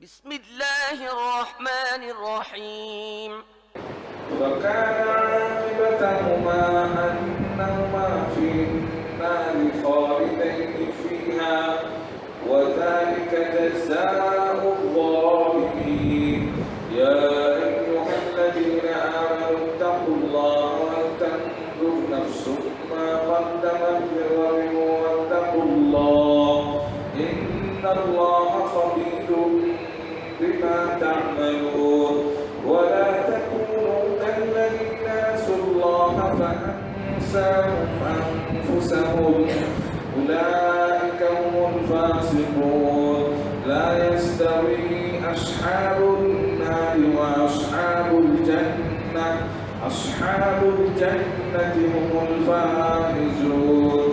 بسم الله الرحمن الرحيم وكان عاقبتهما أنهما في النار خالدين فيها وذلك جزاء الظالمين يا أيها الذين آمنوا اتقوا الله ولتنظر نفس ما قدمت لغد واتقوا الله إن الله خبير بما تعملون ولا تكونوا كالذين نسوا الله فأنساهم أنفسهم أولئك هم الفاسقون لا يستوي أصحاب النار وأصحاب الجنة أصحاب الجنة هم الفائزون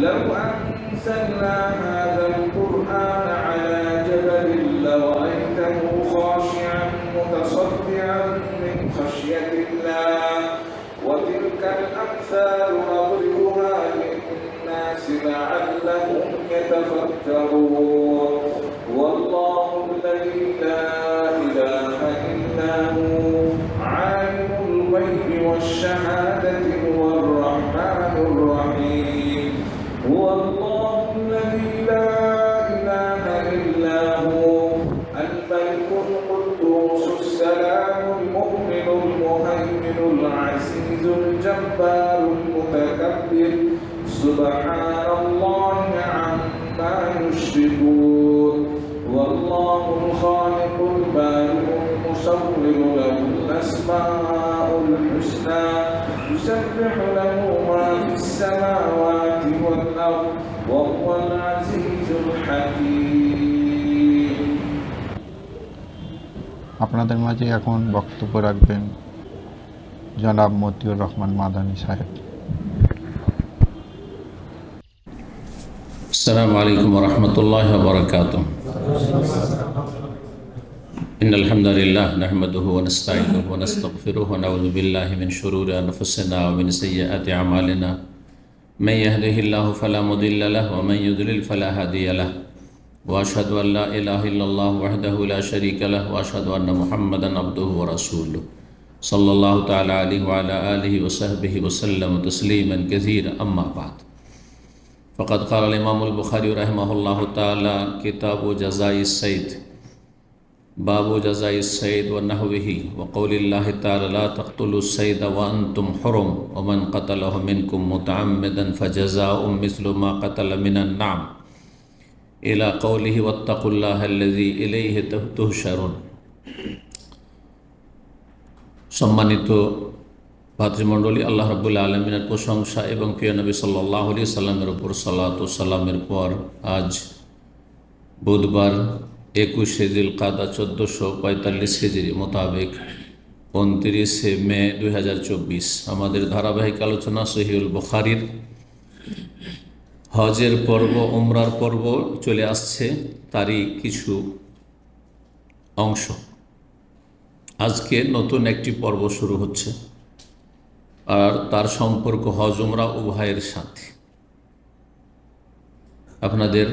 لو أنزلنا هذا القرآن على جبل لرأيته خاشعا متصدعا من خشية الله وتلك الأمثال نضربها للناس لعلهم يتفكرون والله الذي لا إله إلا هو عالم الغيب والشهادة هو الرحمن الرحيم هو الله الذي لا إله إلا هو الملك القدوس السلام المؤمن المهيمن العزيز الجبار المتكبر سبحان الله عما يشركون والله الخالق البارئ المصور له الأسماء الحسنى يسبح له ما في السماوات والأرض وهو العزيز الحكيم আপনাদের মাঝে এখন বক্তব্য রাখবেন জনাব মতিউর রহমান মাদানী সাহেব। السلام عليكم ورحمة الله وبركاته. إن الحمد لله نحمده ونستعينه ونستغفره ونعوذ بالله من شرور أنفسنا ومن سيئات أعمالنا من يهده الله فلا مضل له ومن يضلل فلا هادي له وأشهد أن لا إله إلا الله وحده لا شريك له وأشهد أن محمدا عبده ورسوله صلى الله تعالى عليه وعلى آله وصحبه وسلم تسليما كثيرا أما بعد فقد قال الإمام البخاري رحمه الله تعالى كتاب جزاء الصيد باب جزاء الصيد ونحوه وقول الله تعالى لا تقتلوا الصيد وأنتم حرم ومن قتله منكم متعمدا فجزاء مثل ما قتل من النعم إلى قوله واتقوا الله الذي إليه تهشرون। সম্মানিত ভাতৃমণ্ডলী, আল্লাহ রাব্বুল আলামিনের প্রশংসা এবং প্রিয় নবী সাল্লাল্লাহু আলাইহি সাল্লামের উপর সালাত ও সালামের পর আজ বুধবার 21 জিলকাদা 1445 হিজরি মোতাবেক 29 মে 2024 আমাদের ধারাবাহিক আলোচনা সহিহুল বুখারীর হজের পর্ব উমরার পর্ব চলে আসছে, তারই কিছু অংশ। আজকে নতুন একটি পর্ব শুরু হচ্ছে আর তার সম্পর্ক হজ উমরা উভয়ের সাথে। আপনাদের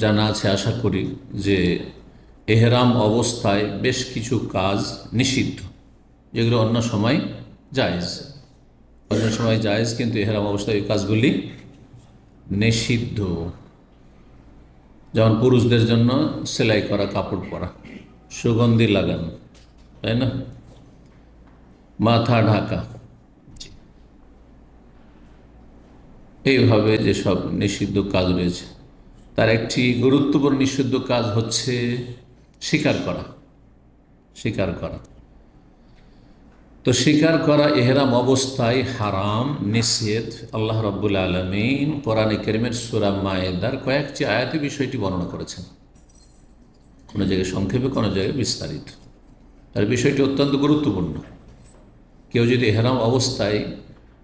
জানা আছে আশা করি যে এহরাম অবস্থায় বেশ কিছু কাজ নিষিদ্ধ, যেগুলো অন্য সময় জায়েজ। অন্য সময় জায়েজ, কিন্তু এহরাম অবস্থায় এই কাজগুলি নিষিদ্ধ। যেমন পুরুষদের জন্য সেলাই করা কাপড় পরা, সুগন্ধি লাগানো, তাই না, মাথা ঢাকা, এইভাবে যেসব নিষিদ্ধ কাজ রয়েছে তার একটি গুরুত্বপূর্ণ নিষিদ্ধ কাজ হচ্ছে শিকার করা। শিকার করা তো শিকার করা এহরাম অবস্থায় হারাম, নিষেধ। আল্লাহ রাব্বুল আলামিন কোরআনে কারীমের সূরা মায়েদার কয়েকটি আয়াতে বিষয়টি বর্ণনা করেছেন, কোনো জায়গায় সংক্ষেপে, কোনো জায়গায় বিস্তারিত। তার বিষয়টি অত্যন্ত গুরুত্বপূর্ণ। কেউ যদি এহরাম অবস্থায়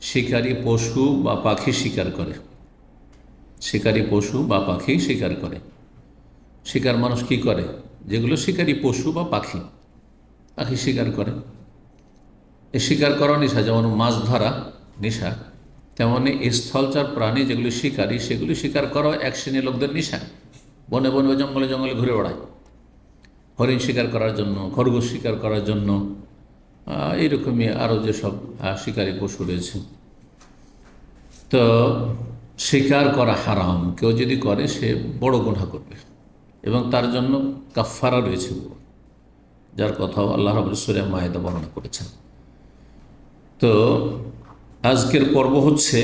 শিকারী পশু বা পাখি শিকার করে, শিকারী পশু বা পাখি শিকার করে, শিকার মানুষ কি করে, যেগুলো শিকারী পশু বা পাখি শিকার করে, এই শিকার করা নেশা। যেমন মাছ ধরা নেশা, তেমনি স্থলচার প্রাণী যেগুলি শিকারী, সেগুলি শিকার করা এক শ্রেণীর লোকদের নেশা। বনে বনে জঙ্গলে জঙ্গলে ঘুরে বেড়ায়। হরিণ শিকার করার জন্য, খরগোশ শিকার করার জন্য, এইরকমই আরও যেসব শিকারী পশু রয়েছে। তো শিকার করা হারাম, কেউ যদি করে সে বড় গুনাহ করবে এবং তার জন্য কাফফারা রয়েছে, যার কথাও আল্লাহ রাব্বুল সূরা মায়েদা বর্ণনা করেছেন। তো আজকের পর্ব হচ্ছে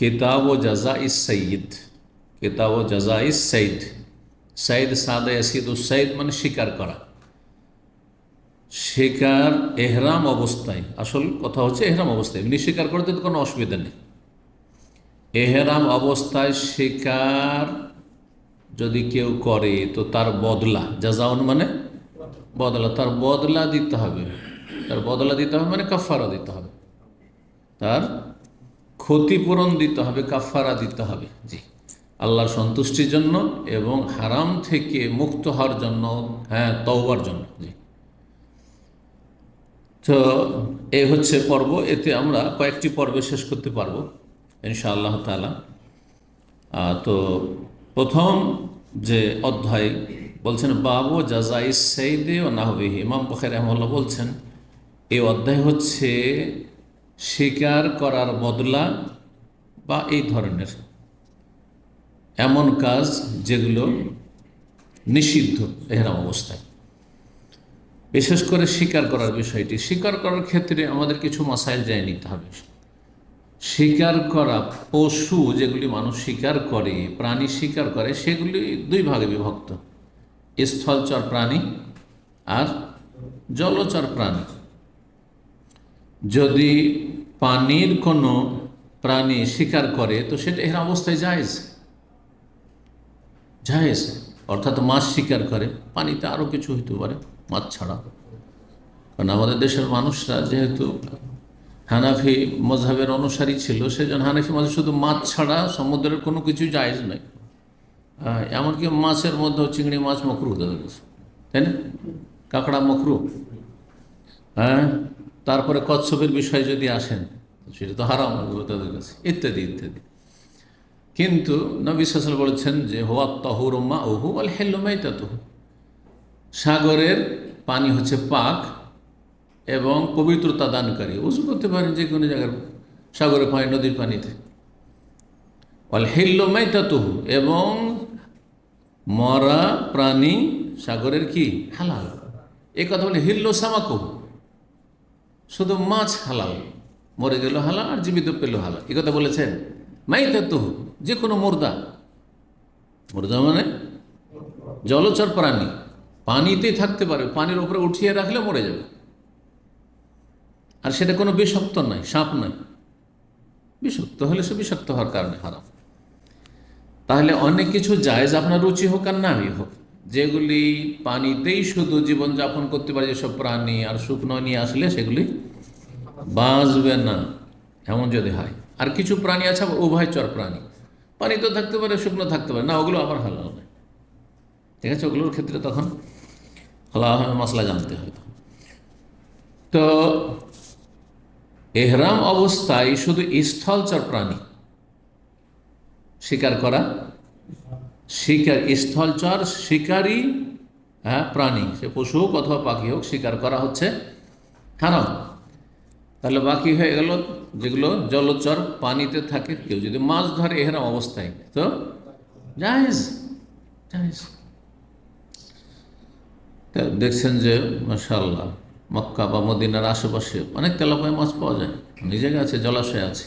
কিতাব ও জাযাইস সাইয়্যিদ। কিতাব ও জাযাইস সাইয়্যিদ, সাইদ সাদা ইয়াসিদুস সাইদ মানে শিকার করা। শিকার এহরাম অবস্থায়, আসল কথা হচ্ছে এহরাম অবস্থায়, এমনি শিকার করতে তো কোনো অসুবিধা নেই। এহরাম অবস্থায় শিকার যদি কেউ করে তো তার বদলা, জাযাউন মানে বদলা, তার বদলা দিতে হবে। তার বদলা দিতে হবে মানে কাফারা দিতে হবে, তার ক্ষতিপূরণ দিতে হবে, কাফারা দিতে হবে। জি, আল্লাহর সন্তুষ্টির জন্য এবং হারাম থেকে মুক্ত হওয়ার জন্য, হ্যাঁ, তওবার জন্য। জি, তো এই হচ্ছে পর্ব। এতে আমরা কয়েকটি পর্বে শেষ করতে পারবো ইনশাআল্লাহ তাআলা। তো প্রথম যে অধ্যায় বলছেন বাবু জাযাইস সাইয়্যিদি ওয়া নাহবিহি, ইমাম বুখারী রাহিমাহুল্লাহ বলছেন এই অধ্যায় হচ্ছে শিকার করার বদলা বা এই ধরনের এমন কাজ যেগুলো নিষিদ্ধ এহরাম অবস্থায়। বিশেষ করে শিকার করার বিষয়টি, শিকার করার ক্ষেত্রে আমাদের কিছু মাসাইল জেনে নিতে হবে। শিকার করা পশু যেগুলি মানুষ শিকার করে, প্রাণী শিকার করে, সেগুলি দুই ভাগে বিভক্ত, স্থলচর প্রাণী আর জলচর প্রাণী। যদি পানির কোনো প্রাণী শিকার করে তো সেটা এহরাম অবস্থায় জায়েজ, জায়েজ। অর্থাৎ মাছ শিকার করে, পানিতে আরও কিছু হইতে পারে মাছ ছাড়া, কারণ আমাদের দেশের মানুষরা যেহেতু হানাফি মযহাবের অনুসারী ছিল, সেজন্য হানাফি মাঝে শুধু মাছ ছাড়া সমুদ্রের কোনো কিছু জায়েজ নয়। এমনকি মাছের মধ্যেও চিংড়ি মাছ মকরুহ তাদের কাছে, তাই না? কাঁকড়া মকরুহ। হ্যাঁ, তারপরে কচ্ছপের বিষয়ে যদি আসেন সেটা তো হারাম তাদের কাছে, ইত্যাদি ইত্যাদি। কিন্তু নবী সাল্লাল্লাহু আলাইহি ওয়াসাল্লাম বলেছেন যে হুয়া তাহুরু মাউহু ওয়াল হিল্লু মাইতাতুহু, সাগরের পানি হচ্ছে পাক এবং পবিত্রতা দানকারী। ওযু করতে পারেন যে কোনো জায়গার সাগরের পানি, নদীর পানিতে। ওয়াল হিল্লু মাইতাতুহু, এবং মরা প্রাণী সাগরের কি হালাল। এই কথা বলে হিল্লু সামাকুহু, শুধু মাছ হালাল, মরে গেল হালাল আর জীবিত পেল হালাল, এই কথা বলেছেন। মাইতাতুহু যে কোনো মুর্দা, মুর্দা মানে জলচর প্রাণী, পানিতেই থাকতে পারে, পানির উপরে উঠিয়ে রাখলে মরে যাবে, আর সেটা কোনো বিষাক্ত নয়, সাপ নয়। বিষাক্ত হলে সে বিষাক্ত হওয়ার কারণে হারাম। তাহলে অনেক কিছু জায়েজ, আপনার রুচি হোক আর না হোক, যেগুলি পানিতেই শুধু জীবনযাপন করতে পারে যেসব প্রাণী, আর শুকনো নিয়ে আসলে সেগুলি বাঁচবে না, এমন যদি হয়। আর কিছু প্রাণী আছে উভয়চর প্রাণী, পানিতেও থাকতে পারে, শুকনো থাকতে পারে না, ওগুলো আবার হালাল নয়। ঠিক আছে, ওগুলোর ক্ষেত্রে তখন আল্লাহ মশলা জানতে হয়। তো এহরাম অবস্থায় শুধু স্থলচর প্রাণী শিকার করা, শিকার স্থলচর শিকারী, হ্যাঁ, প্রাণী সে পশু হোক অথবা পাখি হোক, শিকার করা হচ্ছে হারাম। তাহলে বাকি হয়ে গেল যেগুলো জলচর পানিতে থাকে। কেউ যদি মাছ ধরে এহরাম অবস্থায় তো জায়েজ, জায়েজ। দেখছেন যে মাশাআল্লাহ মক্কা বা মদিনার আশেপাশে অনেক তেলাপিয়া মাছ পাওয়া যায়, অনেক জায়গায় আছে, জলাশয় আছে,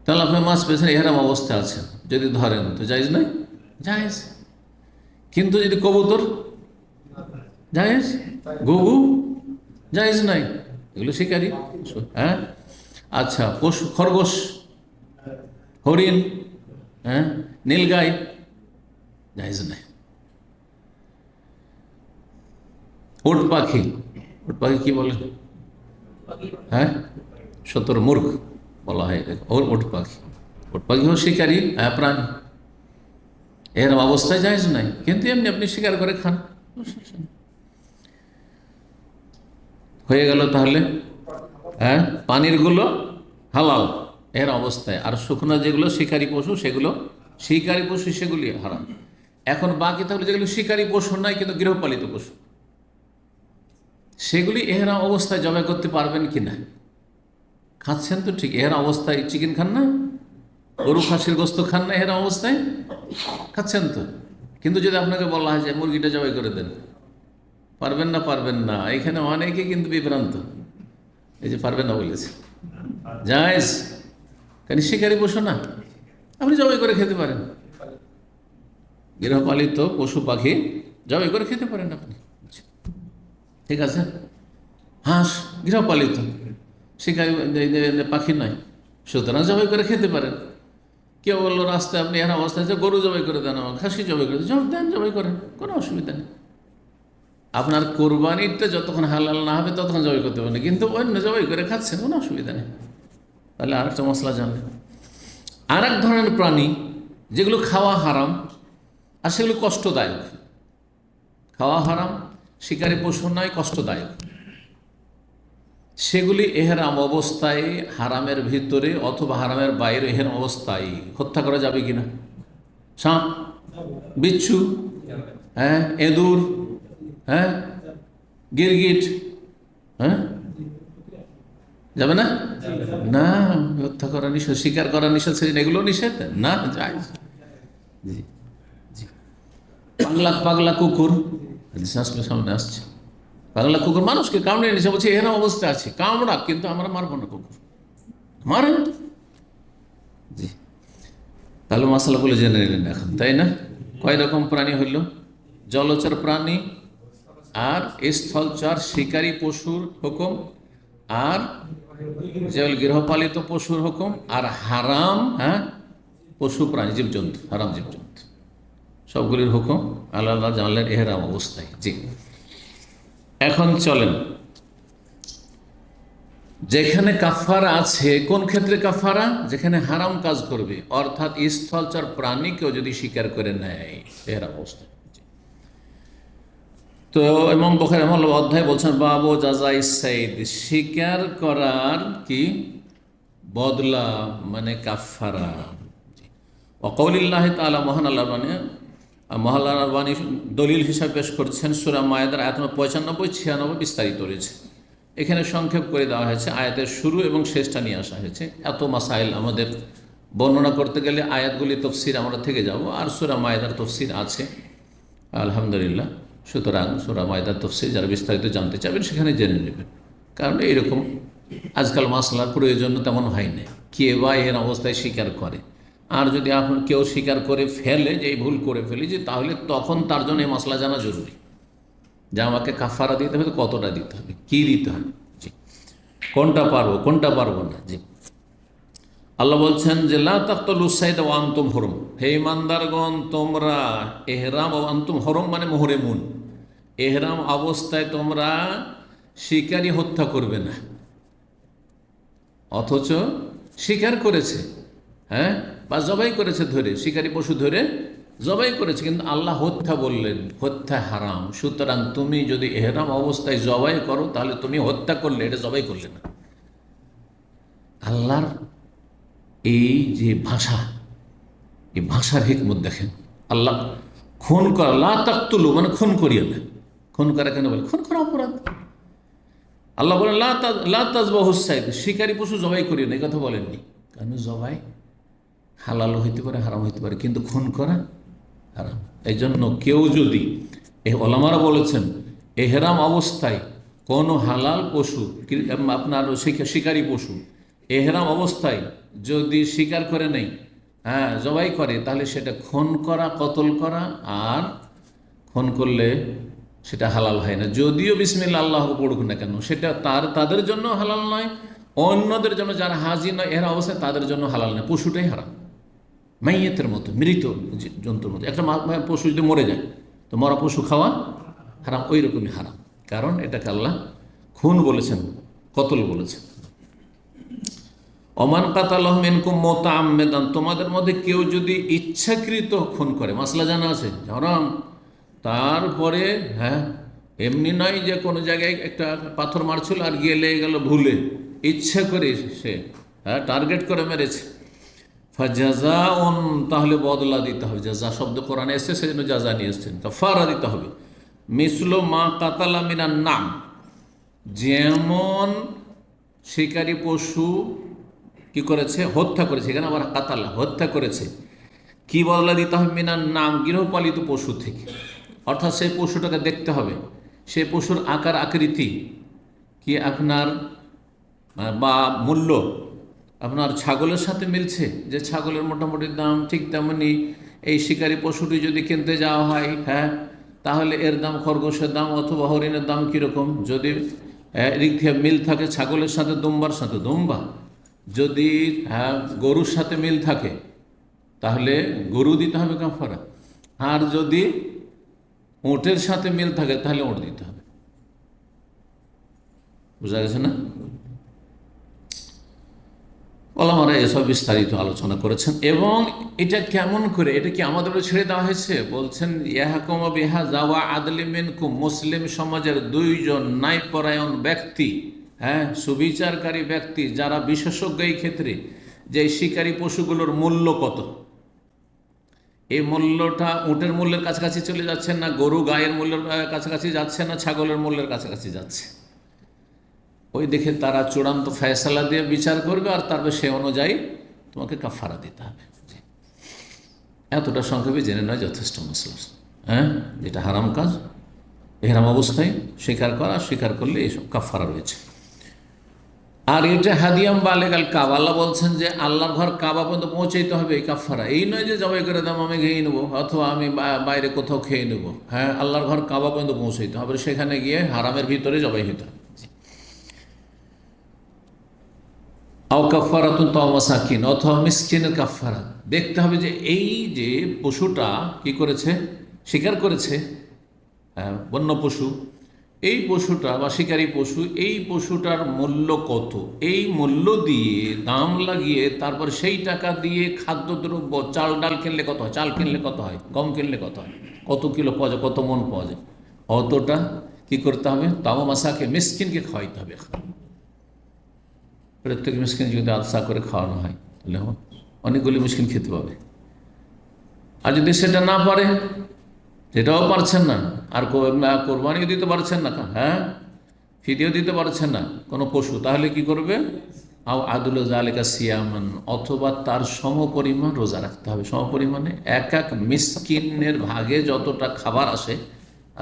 তেলাপিয়া মাছ পেয়েছেন, এহরাম অবস্থায় আছেন, যদি ধরেন তো জায়েজ নয়, জায়েজ। কিন্তু যদি কবুতর জায়েজ, ঘুঘু জায়েজ নাই, এগুলো শিকারি। হ্যাঁ, আচ্ছা, পশু খরগোশ, হরিণ, হ্যাঁ, নীলগাই জায়েজ নাই। উট পাখি, উট পাখি কি বলে, হ্যাঁ, শতরমুর্গ বলা হয় ওর উট পাখি। উট পাখি হোক শিকারি প্রাণী, এর অবস্থায় জায়েজ নাই, কিন্তু এমনি আপনি শিকার করে খান, হয়ে গেল। তাহলে হ্যাঁ, পানিরগুলো হালাল এর অবস্থায়, আর শুকনো যেগুলো শিকারী পশু সেগুলো শিকারী পশু, সেগুলি হারাম। এখন বাকি তাহলে যেগুলো শিকারী পশু নয় কিন্তু গৃহপালিত পশু, সেগুলি এহরাম অবস্থায় জবাই করতে পারবেন কি না? খাচ্ছেন তো ঠিক, এহরাম অবস্থায় চিকেন খান না, গরু খাসির গোস্ত খান না, এহরাম অবস্থায় খাচ্ছেন তো। কিন্তু যদি আপনাকে বলা হয় যে মুরগিটা জবাই করে দেন, পারবেন না? পারবেন না। এখানে অনেকে কিন্তু বিভ্রান্ত, এই যে পারবেন না বলেছে, জায়েজ, কারণ শিকারি পশু না, আপনি জবাই করে খেতে পারেন। গৃহপালিত পশু পাখি জবাই করে খেতে পারেন আপনি, ঠিক আছে। হাঁস গৃহপালিত, শিকারি পাখি নয়, সুতরাং জবাই করে খেতে পারেন। কেউ বললো রাস্তায় আপনি এখানে অবস্থায় আছে, গরু জবাই করে দেন, আমার খাসি জবাই করে দেন, জবাই করেন, কোনো অসুবিধা নেই। আপনার কোরবানিটা যতক্ষণ হালাল না হবে ততক্ষণ জবাই করতে পারেন, কিন্তু অন্য জবাই করে খাচ্ছেন, কোনো অসুবিধা নেই। তাহলে আরেকটা মশলা জানলেন। আর এক ধরনের প্রাণী যেগুলো খাওয়া হারাম আর সেগুলো কষ্টদায়ক, খাওয়া হারাম, শিকারী পশু নয়, কষ্টদায়ক, সেগুলি এহরাম অবস্থায় হারামের ভিতরে অথবা হারামের বাইরে এহরাম অবস্থায় হত্যা করা যাবে কিনা? সাপ, বিচ্ছু, হ্যাঁ, এঁদুর, হ্যাঁ, গিরগিট, হ্যাঁ, যাবে না? না, হত্যা করা নিষেধ, শিকার করা নিষেধ, সেদিন এগুলো নিষেধ না, যায়। জি জি। পাগলা কুকুর সামনে আসছে, পাগলা কুকুর মানুষকে কামড়ে নিছে, বলছে এরকম অবস্থা আছে, কামড়া, কিন্তু আমরা মারবো না, কুকুর মারেন। জি, তাহলে মশলাগুলো জেনে নিলেন এখন, তাই না? কয় রকম প্রাণী হইল? জলচর প্রাণী আর স্থলচর শিকারী পশুর হুকুম, আর যেগুলো গৃহপালিত পশুর হুকুম, আর হারাম, হ্যাঁ, পশু প্রাণী জীবজন্তু, হারাম জীবজন্তু, সবগুলির হুকুম আল্লাহ আল্লাহ জানলেন এহরাম অবস্থায়। জি, এখন চলেন, যেখানে কাফারা আছে, কোন ক্ষেত্রে কাফারা? যেখানে হারাম কাজ করবে, অর্থাৎ স্থলচর প্রাণীকেও যদি স্বীকার করে নেয়, এহরাম অবস্থায়। তো ইমাম বুখারী রাহিমাহুল্লাহ অধ্যায় বলছেন বাবু জাযাই সাইদ, শিকার করার কি বদলা, মানে কাফারা। ওয়াকাউলিল্লাহি তাআলা, মহান আল্লাহর বাণী দলিল হিসাবে পেশ করছেন সূরা মায়েদার আয়াত 95-96 বিস্তারিত রয়েছে। এখানে সংক্ষেপ করে দেওয়া হয়েছে, আয়াতের শুরু এবং শেষটা নিয়ে আসা হয়েছে। এত মাসাইল আমাদের বর্ণনা করতে গেলে আয়াতগুলি তফসির আমরা থেকে যাব, আর সূরা মায়েদার তফসির আছে আলহামদুলিল্লাহ। সুতরাং সূরা মায়েদার তফসির যারা বিস্তারিত জানতে চাবেন সেখানে জেনে নেবেন, কারণ এইরকম আজকাল মাসলার প্রয়োজন তেমন হয় না, কে বা এর অবস্থায় স্বীকার করে। আর যদি আপনি কেউ স্বীকার করে ফেলে যে এই ভুল করে ফেলি, যে তাহলে তখন তার জন্য এই মশলা জানা জরুরি, যে আমাকে কাফারা দিতে হবে, কতটা দিতে হবে, কি দিতে হবে, জি, কোনটা পারবো কোনটা পারবো না। জি, আল্লাহ বলছেন যে লা তাকতুলুস সাইদা ওয়া আনতুম হুরুম, হে ইমানদারগণ তোমরা ইহরাম ওয়া আনতুম হুরুম মানে মুহরিমুন, ইহরাম অবস্থায় তোমরা শিকারী হত্যা করবে না। অথচ শিকার করেছে, হ্যাঁ, বা জবাই করেছে, ধরে শিকারী পশু ধরে জবাই করেছে, কিন্তু আল্লাহ হত্যা বললেন, হত্যা হারাম। সুতরাং তুমি যদি ইহরাম অবস্থায় জবাই করো তাহলে তুমি হত্যা করলে, এটা জবাই করলে না। আল্লাহর এই যে ভাষা, এই ভাষার হিকমত দেখেন। আল্লাহ খুন করা, লা তাকতুলু মানে খুন করিও না। খুন করা কেন বলে? খুন করা অপরাধ। আল্লাহ বলেন লা তাযবাহুস সাইদ, শিকারী পশু জবাই করিও না, এই কথা বলেননি। কারণ জবাই হালাল হইতে পারে, হারাম হইতে পারে, কিন্তু খুন করা হারাম। এই জন্য কেউ যদি, ওলামারা বলেছেন, এহরাম অবস্থায় কোনো হালাল পশু, আপনার শিকারী পশু এহরাম অবস্থায় যদি শিকার করে নেই, হ্যাঁ, জবাই করে, তাহলে সেটা খুন করা, কতল করা, আর খুন করলে সেটা হালাল হয় না, যদিও বিসমিল্লাহ আল্লাহ পড়ুক না কেন, সেটা তাদের জন্য হালাল নয়, অন্যদের জন্য যারা হাজি নয় এর অবস্থায় তাদের জন্য হালাল নয়। পশুটাই হারাম, মাইয়েতের মতো, মৃত জন্তুর মতো। একটা পশু যদি মরে যায় তো মরা পশু খাওয়া হারাম, ওই রকমই হারাম, কারণ এটাকে আল্লাহ খুন বলেছেন, কতল বলেছেন। ওমান কাতালাহু মিনকুম মুতাআম্মিদান, তোমাদের মধ্যে কেউ যদি ইচ্ছাকৃত খুন করে, মাসলা জানা আছে, হারাম। তারপরে হ্যাঁ, এমনি নয় যে কোনো জায়গায় একটা পাথর মারছিল আর গিয়ে লেগে গেল ভুলে, ইচ্ছা করে সে, হ্যাঁ, টার্গেট করে মেরেছে, ফাজাযাউন, তাহলে বদলা দিতে হবে। জাযা শব্দ কোরআনে এসেছে, সেজন্য জাযা নিয়ে এসেছেন, কাফারা দিতে হবে। মিসলু মা কাতালা মিনান নাম, যেমন শিকারী পশু কি করেছে, হত্যা করেছে, এখানে আবার কাতালা হত্যা করেছে, কি বদলা দিতে হবে, মিনার নাম, গৃহপালিত পশু থেকে। অর্থাৎ সেই পশুটাকে দেখতে হবে, সেই পশুর আকার আকৃতি কি আপনার বা মূল্য আপনার ছাগলের সাথে মিলছে, যে ছাগলের মোটামুটি দাম, ঠিক তেমনি এই শিকারী পশুটি যদি কিনতে যাওয়া হয়, হ্যাঁ, তাহলে এর দাম, খরগোশের দাম অথবা হরিণের দাম কীরকম, যদি এদিক থেকে মিল থাকে ছাগলের সাথে দুম্বার সাথে দুম্বা, যদি গরুর সাথে মিল থাকে তাহলে গরু দিতে হবে কাফারা, আর যদি উটের সাথে মিল থাকে তাহলে উট দিতে হবে। বুঝা গেছে না? ওলামারা এসব বিস্তারিত আলোচনা করেছেন। এবং এটা কেমন করে, এটা কি আমাদের ছেড়ে দেওয়া হয়েছে? বলছেন ইয়াহকুম বিহা যাওয়া আদলি মিনকুম, মুসলিম সমাজের দুইজন ন্যায়পরায়ণ ব্যক্তি, হ্যাঁ, সুবিচারকারী ব্যক্তি, যারা বিশেষজ্ঞ এই ক্ষেত্রে, যে শিকারী পশুগুলোর মূল্য কত, এই মূল্যটা উটের মূল্যের কাছাকাছি চলে যাচ্ছে না, গরু গায়ের মূল্যের কাছাকাছি যাচ্ছে না, ছাগলের মূল্যের কাছাকাছি যাচ্ছে, ওই দেখে তারা চূড়ান্ত ফয়সালা দিয়ে বিচার করবে, আর তারপরে সে অনুযায়ী তোমাকে কাফারা দিতে হবে। এতটা সংক্ষেপে জেনে নয় যথেষ্ট মশলা, হ্যাঁ, যেটা হারাম কাজ, এহরাম অবস্থায় স্বীকার করা, স্বীকার করলে এইসব কাফারা রয়েছে। আর এটা হাদিয়াম বালেগাল কাবা, আল্লাহ বলছেন যে আল্লাহর ঘর কাবা পর্যন্ত পৌঁছাইতে হবে এই কাফারা। এই নয় যে জবাই করে দাম আমি খেয়ে নেবো, অথবা আমি বাইরে কোথাও খেয়ে নেবো, হ্যাঁ, আল্লাহর ঘর কাবা পর্যন্ত পৌঁছাইতে হবে, সেখানে গিয়ে হারামের ভিতরে জবাই হইতে হবে। আও কাফারাতুন তাও মাসাকিন, অথবা মিসকিনের কাফারা। দেখতে হবে যে এই যে পশুটা কি করেছে, শিকার করেছে, বন্য পশু, এই পশুটা বা শিকারী পশু, এই পশুটার মূল্য কত, এই মূল্য দিয়ে দাম লাগিয়ে তারপর সেই টাকা দিয়ে খাদ্যদ্রব্য, চাল ডাল কিনলে কত হয়, চাল কিনলে কত হয়, গম কিনলে কত হয়, কত কিলো পাওয়া যায়, কত মন পাওয়া যায়, অতটা কি করতে হবে, তাও মাসাকে মিসকিনকে খাওয়াইতে হবে। প্রত্যেক মিসকিন যদি আদসা করে খাওয়ানো হয় তাহলে অনেকগুলি মিসকিন খেতে পাবে। আর যদি সেটা না পারে, সেটাও পারছেন না, আর কোরবানিও দিতে পারছেন না, হ্যাঁ, ফিদিও দিতে পারছেন না কোনো পশু, তাহলে কি করবে, আও আদুল জালিকা সিয়ামান, অথবা তার সমপরিমাণ রোজা রাখতে হবে। সমপরিমাণে এক এক মিসকিনের ভাগে যতটা খাবার আসে,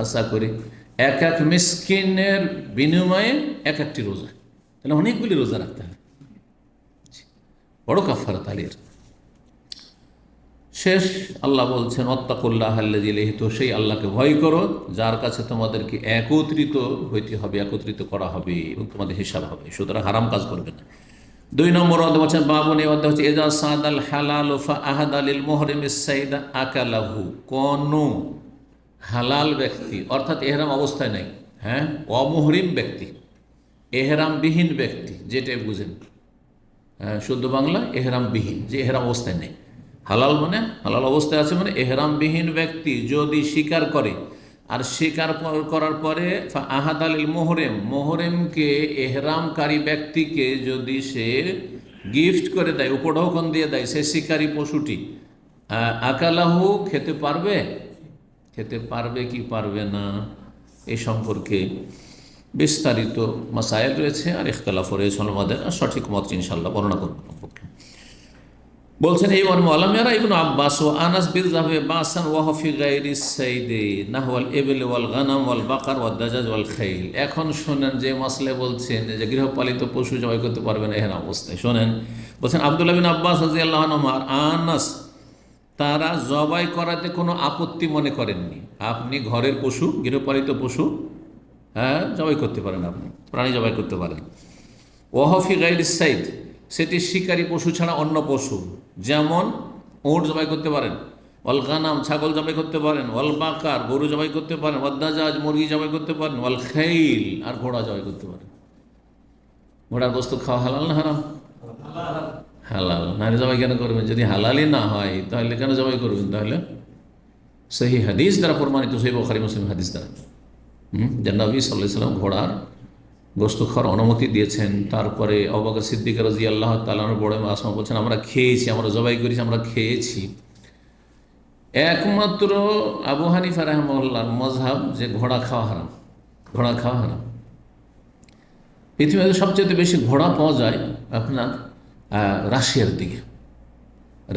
আশা করি এক এক মিসকিনের বিনিময়ে এক একটি রোজা, তাহলে অনেকগুলি রোজা রাখতে হবে, বড় কাফারা তাহলে। শেষ আল্লাহ বলছেন ওয়াত্তাকুল্লাহ আল্লাযী ইলাইহি, তো সেই আল্লাহকে ভয় করো যার কাছে তোমাদেরকে একত্রিত হইতে হবে, একত্রিত করা হবে এবং তোমাদের হিসাব হবে, সুতরাং হারাম কাজ করবে না। 2 নম্বর অধ্যায় বলছেন বাবুন, এই অধ্যায় হচ্ছে ইজা সাদাল হালাল ফা আহাদা লিল মুহরিমিস সাইদা আকালাহু, কোন হালাল ব্যক্তি অর্থাৎ এহরাম অবস্থায় নেই, হ্যাঁ, অমুহরিম ব্যক্তি, এহরামবিহীন ব্যক্তি, যেটাই বুঝেন, হ্যাঁ, শুদ্ধ বাংলা এহরামবিহীন, যে এহরাম অবস্থায় নেই, হালাল মানে হালাল অবস্থায় আছে মানে এহরামবিহীন ব্যক্তি যদি স্বীকার করে, আর স্বীকার করার পরে আহাদ আলিল মোহরেম, মোহরেমকে এহরামকারী ব্যক্তিকে যদি সে গিফট করে দেয়, উপঢৌকন দিয়ে দেয়, সে শিকারী পশুটি, আকালাহু, খেতে পারবে, খেতে পারবে কি পারবে না, এই সম্পর্কে বিস্তারিত মাসায়েল রয়েছে আর ইখতিলাফ রয়েছে আমাদের, সঠিক মত ইনশাআল্লাহ বর্ণনা করব। বলছেন এই মর্মে আলামিয়ারা ইবনু আব্বাস ও আনাস বিন যাবে বাসান ওয়া ফি গায়রি সাইদি নাহওয়াল ইবল ওয়াল গানাম ওয়াল বাকার ওয়াল দাজাজ ওয়াল খাইল। এখন শুনেন যে মাসলে বলছেন যে গৃহপালিত পশু জবাই করতে পারবেন এহরাম অবস্থায়। শুনেন, বলছেন আব্দুল্লাহ বিন আব্বাস রাদিয়াল্লাহু আনহু আর আনাস, তারা জবাই করাতে কোনো আপত্তি মনে করেননি। আপনি ঘরের পশু, গৃহপালিত পশু, হ্যাঁ, জবাই করতে পারেন, আপনি প্রাণী জবাই করতে পারেন। ওয়া ফি গায়রি সাইদ, সেটি শিকারী পশু ছাড়া অন্য পশু, যেমন উট জবাই করতে পারেন, ওয়াল গানাম, ছাগল জবাই করতে পারেন, ওয়াল বাকার, গরু জবাই করতে পারেন, ওয়াল দাজাজ, মুরগি জবাই করতে পারেন, ওয়াল খাইল, আর ঘোড়া জবাই করতে পারেন। ঘোড়ার বস্তু খাওয়া হালাল না হারাম? হালাল। না জবাই কেন করবেন? যদি হালালই না হয় তাহলে কেন জবাই করবেন? তাহলে সহি হাদিস দ্বারা প্রমাণিত, সহি বুখারী মুসলিম হাদিস দ্বারা, যে নবী সাল্লাল্লাহু আলাইহি ওয়াসাল্লাম ঘোড়ার গোস্ত খাওয়ার অনুমতি দিয়েছেন। তারপরে আবু বকর সিদ্দিক রাদিয়াল্লাহু তাআলা বড় আসমা বলছেন আমরা খেয়েছি, আমরা জবাই করেছি, আমরা খেয়েছি। একমাত্র আবু হানিফা রাহিমাহুল্লাহর মযহাব যে ঘোড়া খাওয়া হারাম, ঘোড়া খাওয়া হারাম। পৃথিবীতে সবচেয়ে বেশি ঘোড়া পাওয়া যায় আপনার রাশিয়ার দিকে।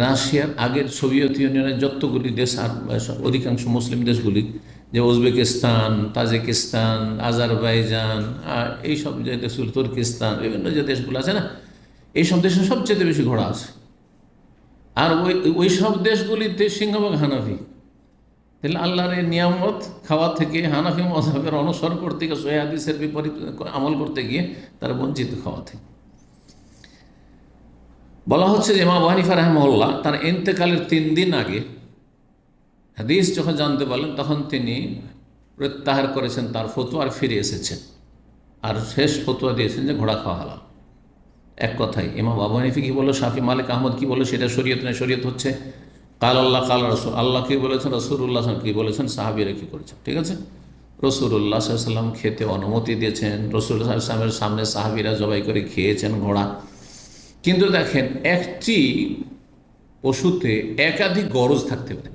রাশিয়ার আগের সোভিয়েত ইউনিয়নের যতগুলি দেশ আর অধিকাংশ মুসলিম দেশগুলি, যে উজবেকিস্তান, তাজিকিস্তান, আজারবাইজান, এইসব যে দেশগুলো, তুর্কিস্তান, বিভিন্ন যে দেশগুলো আছে না, এইসব দেশে সবচেয়ে বেশি ঘোড়া আছে। আর ওই সব দেশগুলিতে সিংহভাগ হানাফি। তাহলে আল্লাহর এই নিয়ামত খাওয়া থেকে, হানাফি মযহাবের অনুসরণ করতে গিয়ে, সহিহ হাদিসের বিপরীত আমল করতে গিয়ে তারা বঞ্চিত খাওয়া থেকে। বলা হচ্ছে যে ইমাম আবু হানিফা রাহিমাহুল্লাহ তার ইন্তেকালের 3 দিন আগে হাদিস যখন জানতে পারলেন, তখন তিনি প্রত্যাহার করেছেন তার ফতোয়া, আর ফিরে এসেছেন, আর শেষ ফতোয়া দিয়েছেন যে ঘোড়া খাওয়া হালাল। এক কথায় ইমাম আবু হানিফা কি বললো, শাফি মালিক আহমদ কি বললো, সেটা শরীয়ত নয়। শরীয়ত হচ্ছে কাল আল্লাহ কাল রসুল, আল্লাহ কী বলেছেন, রসুল্লাহ কী বলেছেন, সাহাবীরা কী করেছেন। ঠিক আছে, রসুল্লাহ সাল্লাম খেতে অনুমতি দিয়েছেন, রসুল্লাহ সাল্লামের সামনে সাহাবীরা জবাই করে খেয়েছেন ঘোড়া। কিন্তু দেখেন, একটি পশুতে একাধিক গরজ থাকতে পারে,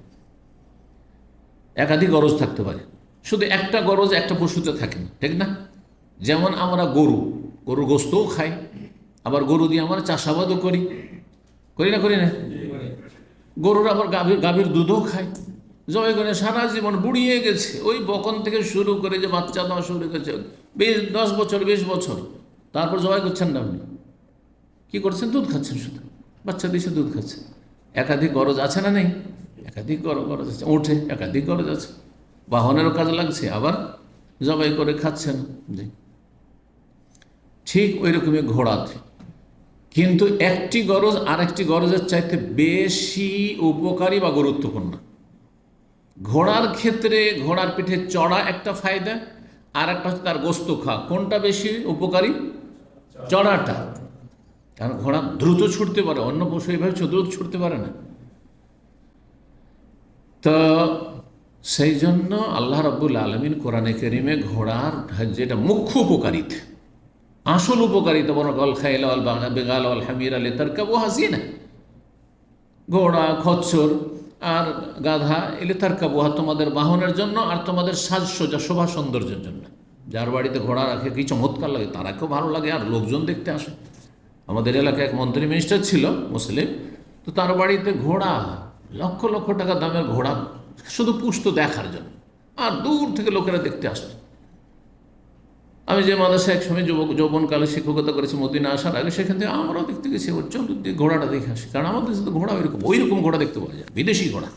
একাধিক গরজ থাকতে পারে, শুধু একটা গরজ একটা পশুতে থাকে না, ঠিক না? যেমন আমরা গরুর গোস্তও খাই, আবার গরু দিয়ে আমরা চাষাবাদও করি না, করি না? গরুর আবার গাভীর দুধও খায়, জবাই করে সারা জীবন বুড়িয়ে গেছে, ওই বকন থেকে শুরু করে যে বাচ্চা দেওয়া শুরু করেছে 10 বছর 20 বছর, তারপর জবাই করছেন না, আপনি কী করছেন? দুধ খাচ্ছেন, শুধু বাচ্চা দিয়েছে দুধ খাচ্ছেন। একাধিক গরজ আছে না নেই? একাধিক গরজ আছে। ওঠে একাধিক গরজ আছে, বাহনেরও কাজে লাগছে, আবার জবাই করে খাচ্ছেন। জি, ঠিক ওই রকমই ঘোড়াতে, কিন্তু একটি গরজ আর একটি গরজের চাইতে বেশি উপকারী বা গুরুত্বপূর্ণ। ঘোড়ার ক্ষেত্রে ঘোড়ার পিঠে চড়া একটা ফায়দা, আর একটা হচ্ছে তার গোস্ত খাওয়া। কোনটা বেশি উপকারী? চড়াটা। কারণ ঘোড়া দ্রুত ছুটতে পারে, অন্য পশু এইভাবে দ্রুত ছুটতে পারে না। তো সেই জন্য আল্লাহ রাব্বুল আলামিন কোরআনে কারীমে ঘোড়ার যেটা মুখ্য উপকারিতা, আসল উপকারিতা, বরং আল খাইলা ওয়াল বিগাল ওয়াল হামিরা লিতারকাবুহা জিনা, ঘোড়া, খচ্চর আর গাধা লিতারকাবুহা তোমাদের বাহনের জন্য, আর তোমাদের সাজসজ্জা, শোভা সৌন্দর্যের জন্য। যার বাড়িতে ঘোড়া রাখে কি চমৎকার লাগে, তারাকেও ভালো লাগে, আর লোকজন দেখতে আসে। আমাদের এলাকায় এক মন্ত্রী মিনিস্টার ছিল মুসলিম, তো তার বাড়িতে ঘোড়া, লক্ষ লক্ষ টাকা দামের ঘোড়া শুধু পুষত দেখার জন্য, আর দূর থেকে লোকেরা দেখতে আসতো। আমি যে মাদ্রাসায় এক সময় যৌবনকালে শিক্ষকতা করেছি মদিনা আসার আগে, সেখান থেকে আমরাও দেখতে গেছি, ওর চল ঘোড়াটা দেখে আসি। কারণ আমাদের সাথে ঘোড়া ওই রকম ঘোড়া দেখতে পাওয়া যায়, বিদেশি ঘোড়া।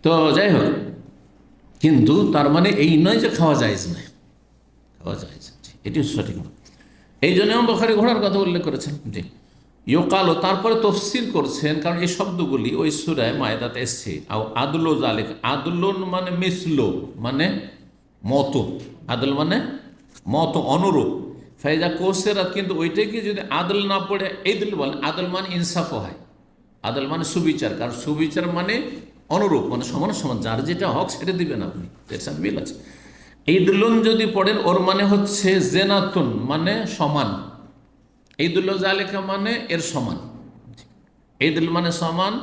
তো যাই হোক, কিন্তু তার মানে এই নয় যে খাওয়া যায় না, খাওয়া যায়, এটি সঠিক নয়। এই জন্য বুখারী ঘোড়ার কথা উল্লেখ করেছেন। জি, ইউকালো, তারপরে তফসির করছেন, কারণ এই শব্দগুলি ওই সূরা মায়েদাতে এসছে। আদলো জালিক, আদলুন মানে মিসলো, মানে মতো, আদল মানে মতো, অনুরূপ। ফাইজা কোসেরাত, কিন্তু ওইটাকে যদি আদল না পড়ে ঈদল বলেন, আদল মানে ইনসাফ হয়, আদল মানে সুবিচার। কারণ সুবিচার মানে অনুরূপ, মানে সমান সমান, যার যেটা হক সেটা দিবেন আপনি, এর সাথে মিল আছে। ঈদুল্লুন যদি পড়েন, ওর মানে হচ্ছে জেনাতুন, মানে সমান। ঈদুল জালিকা মানে এর সমান, ঈদুল মানে সমান।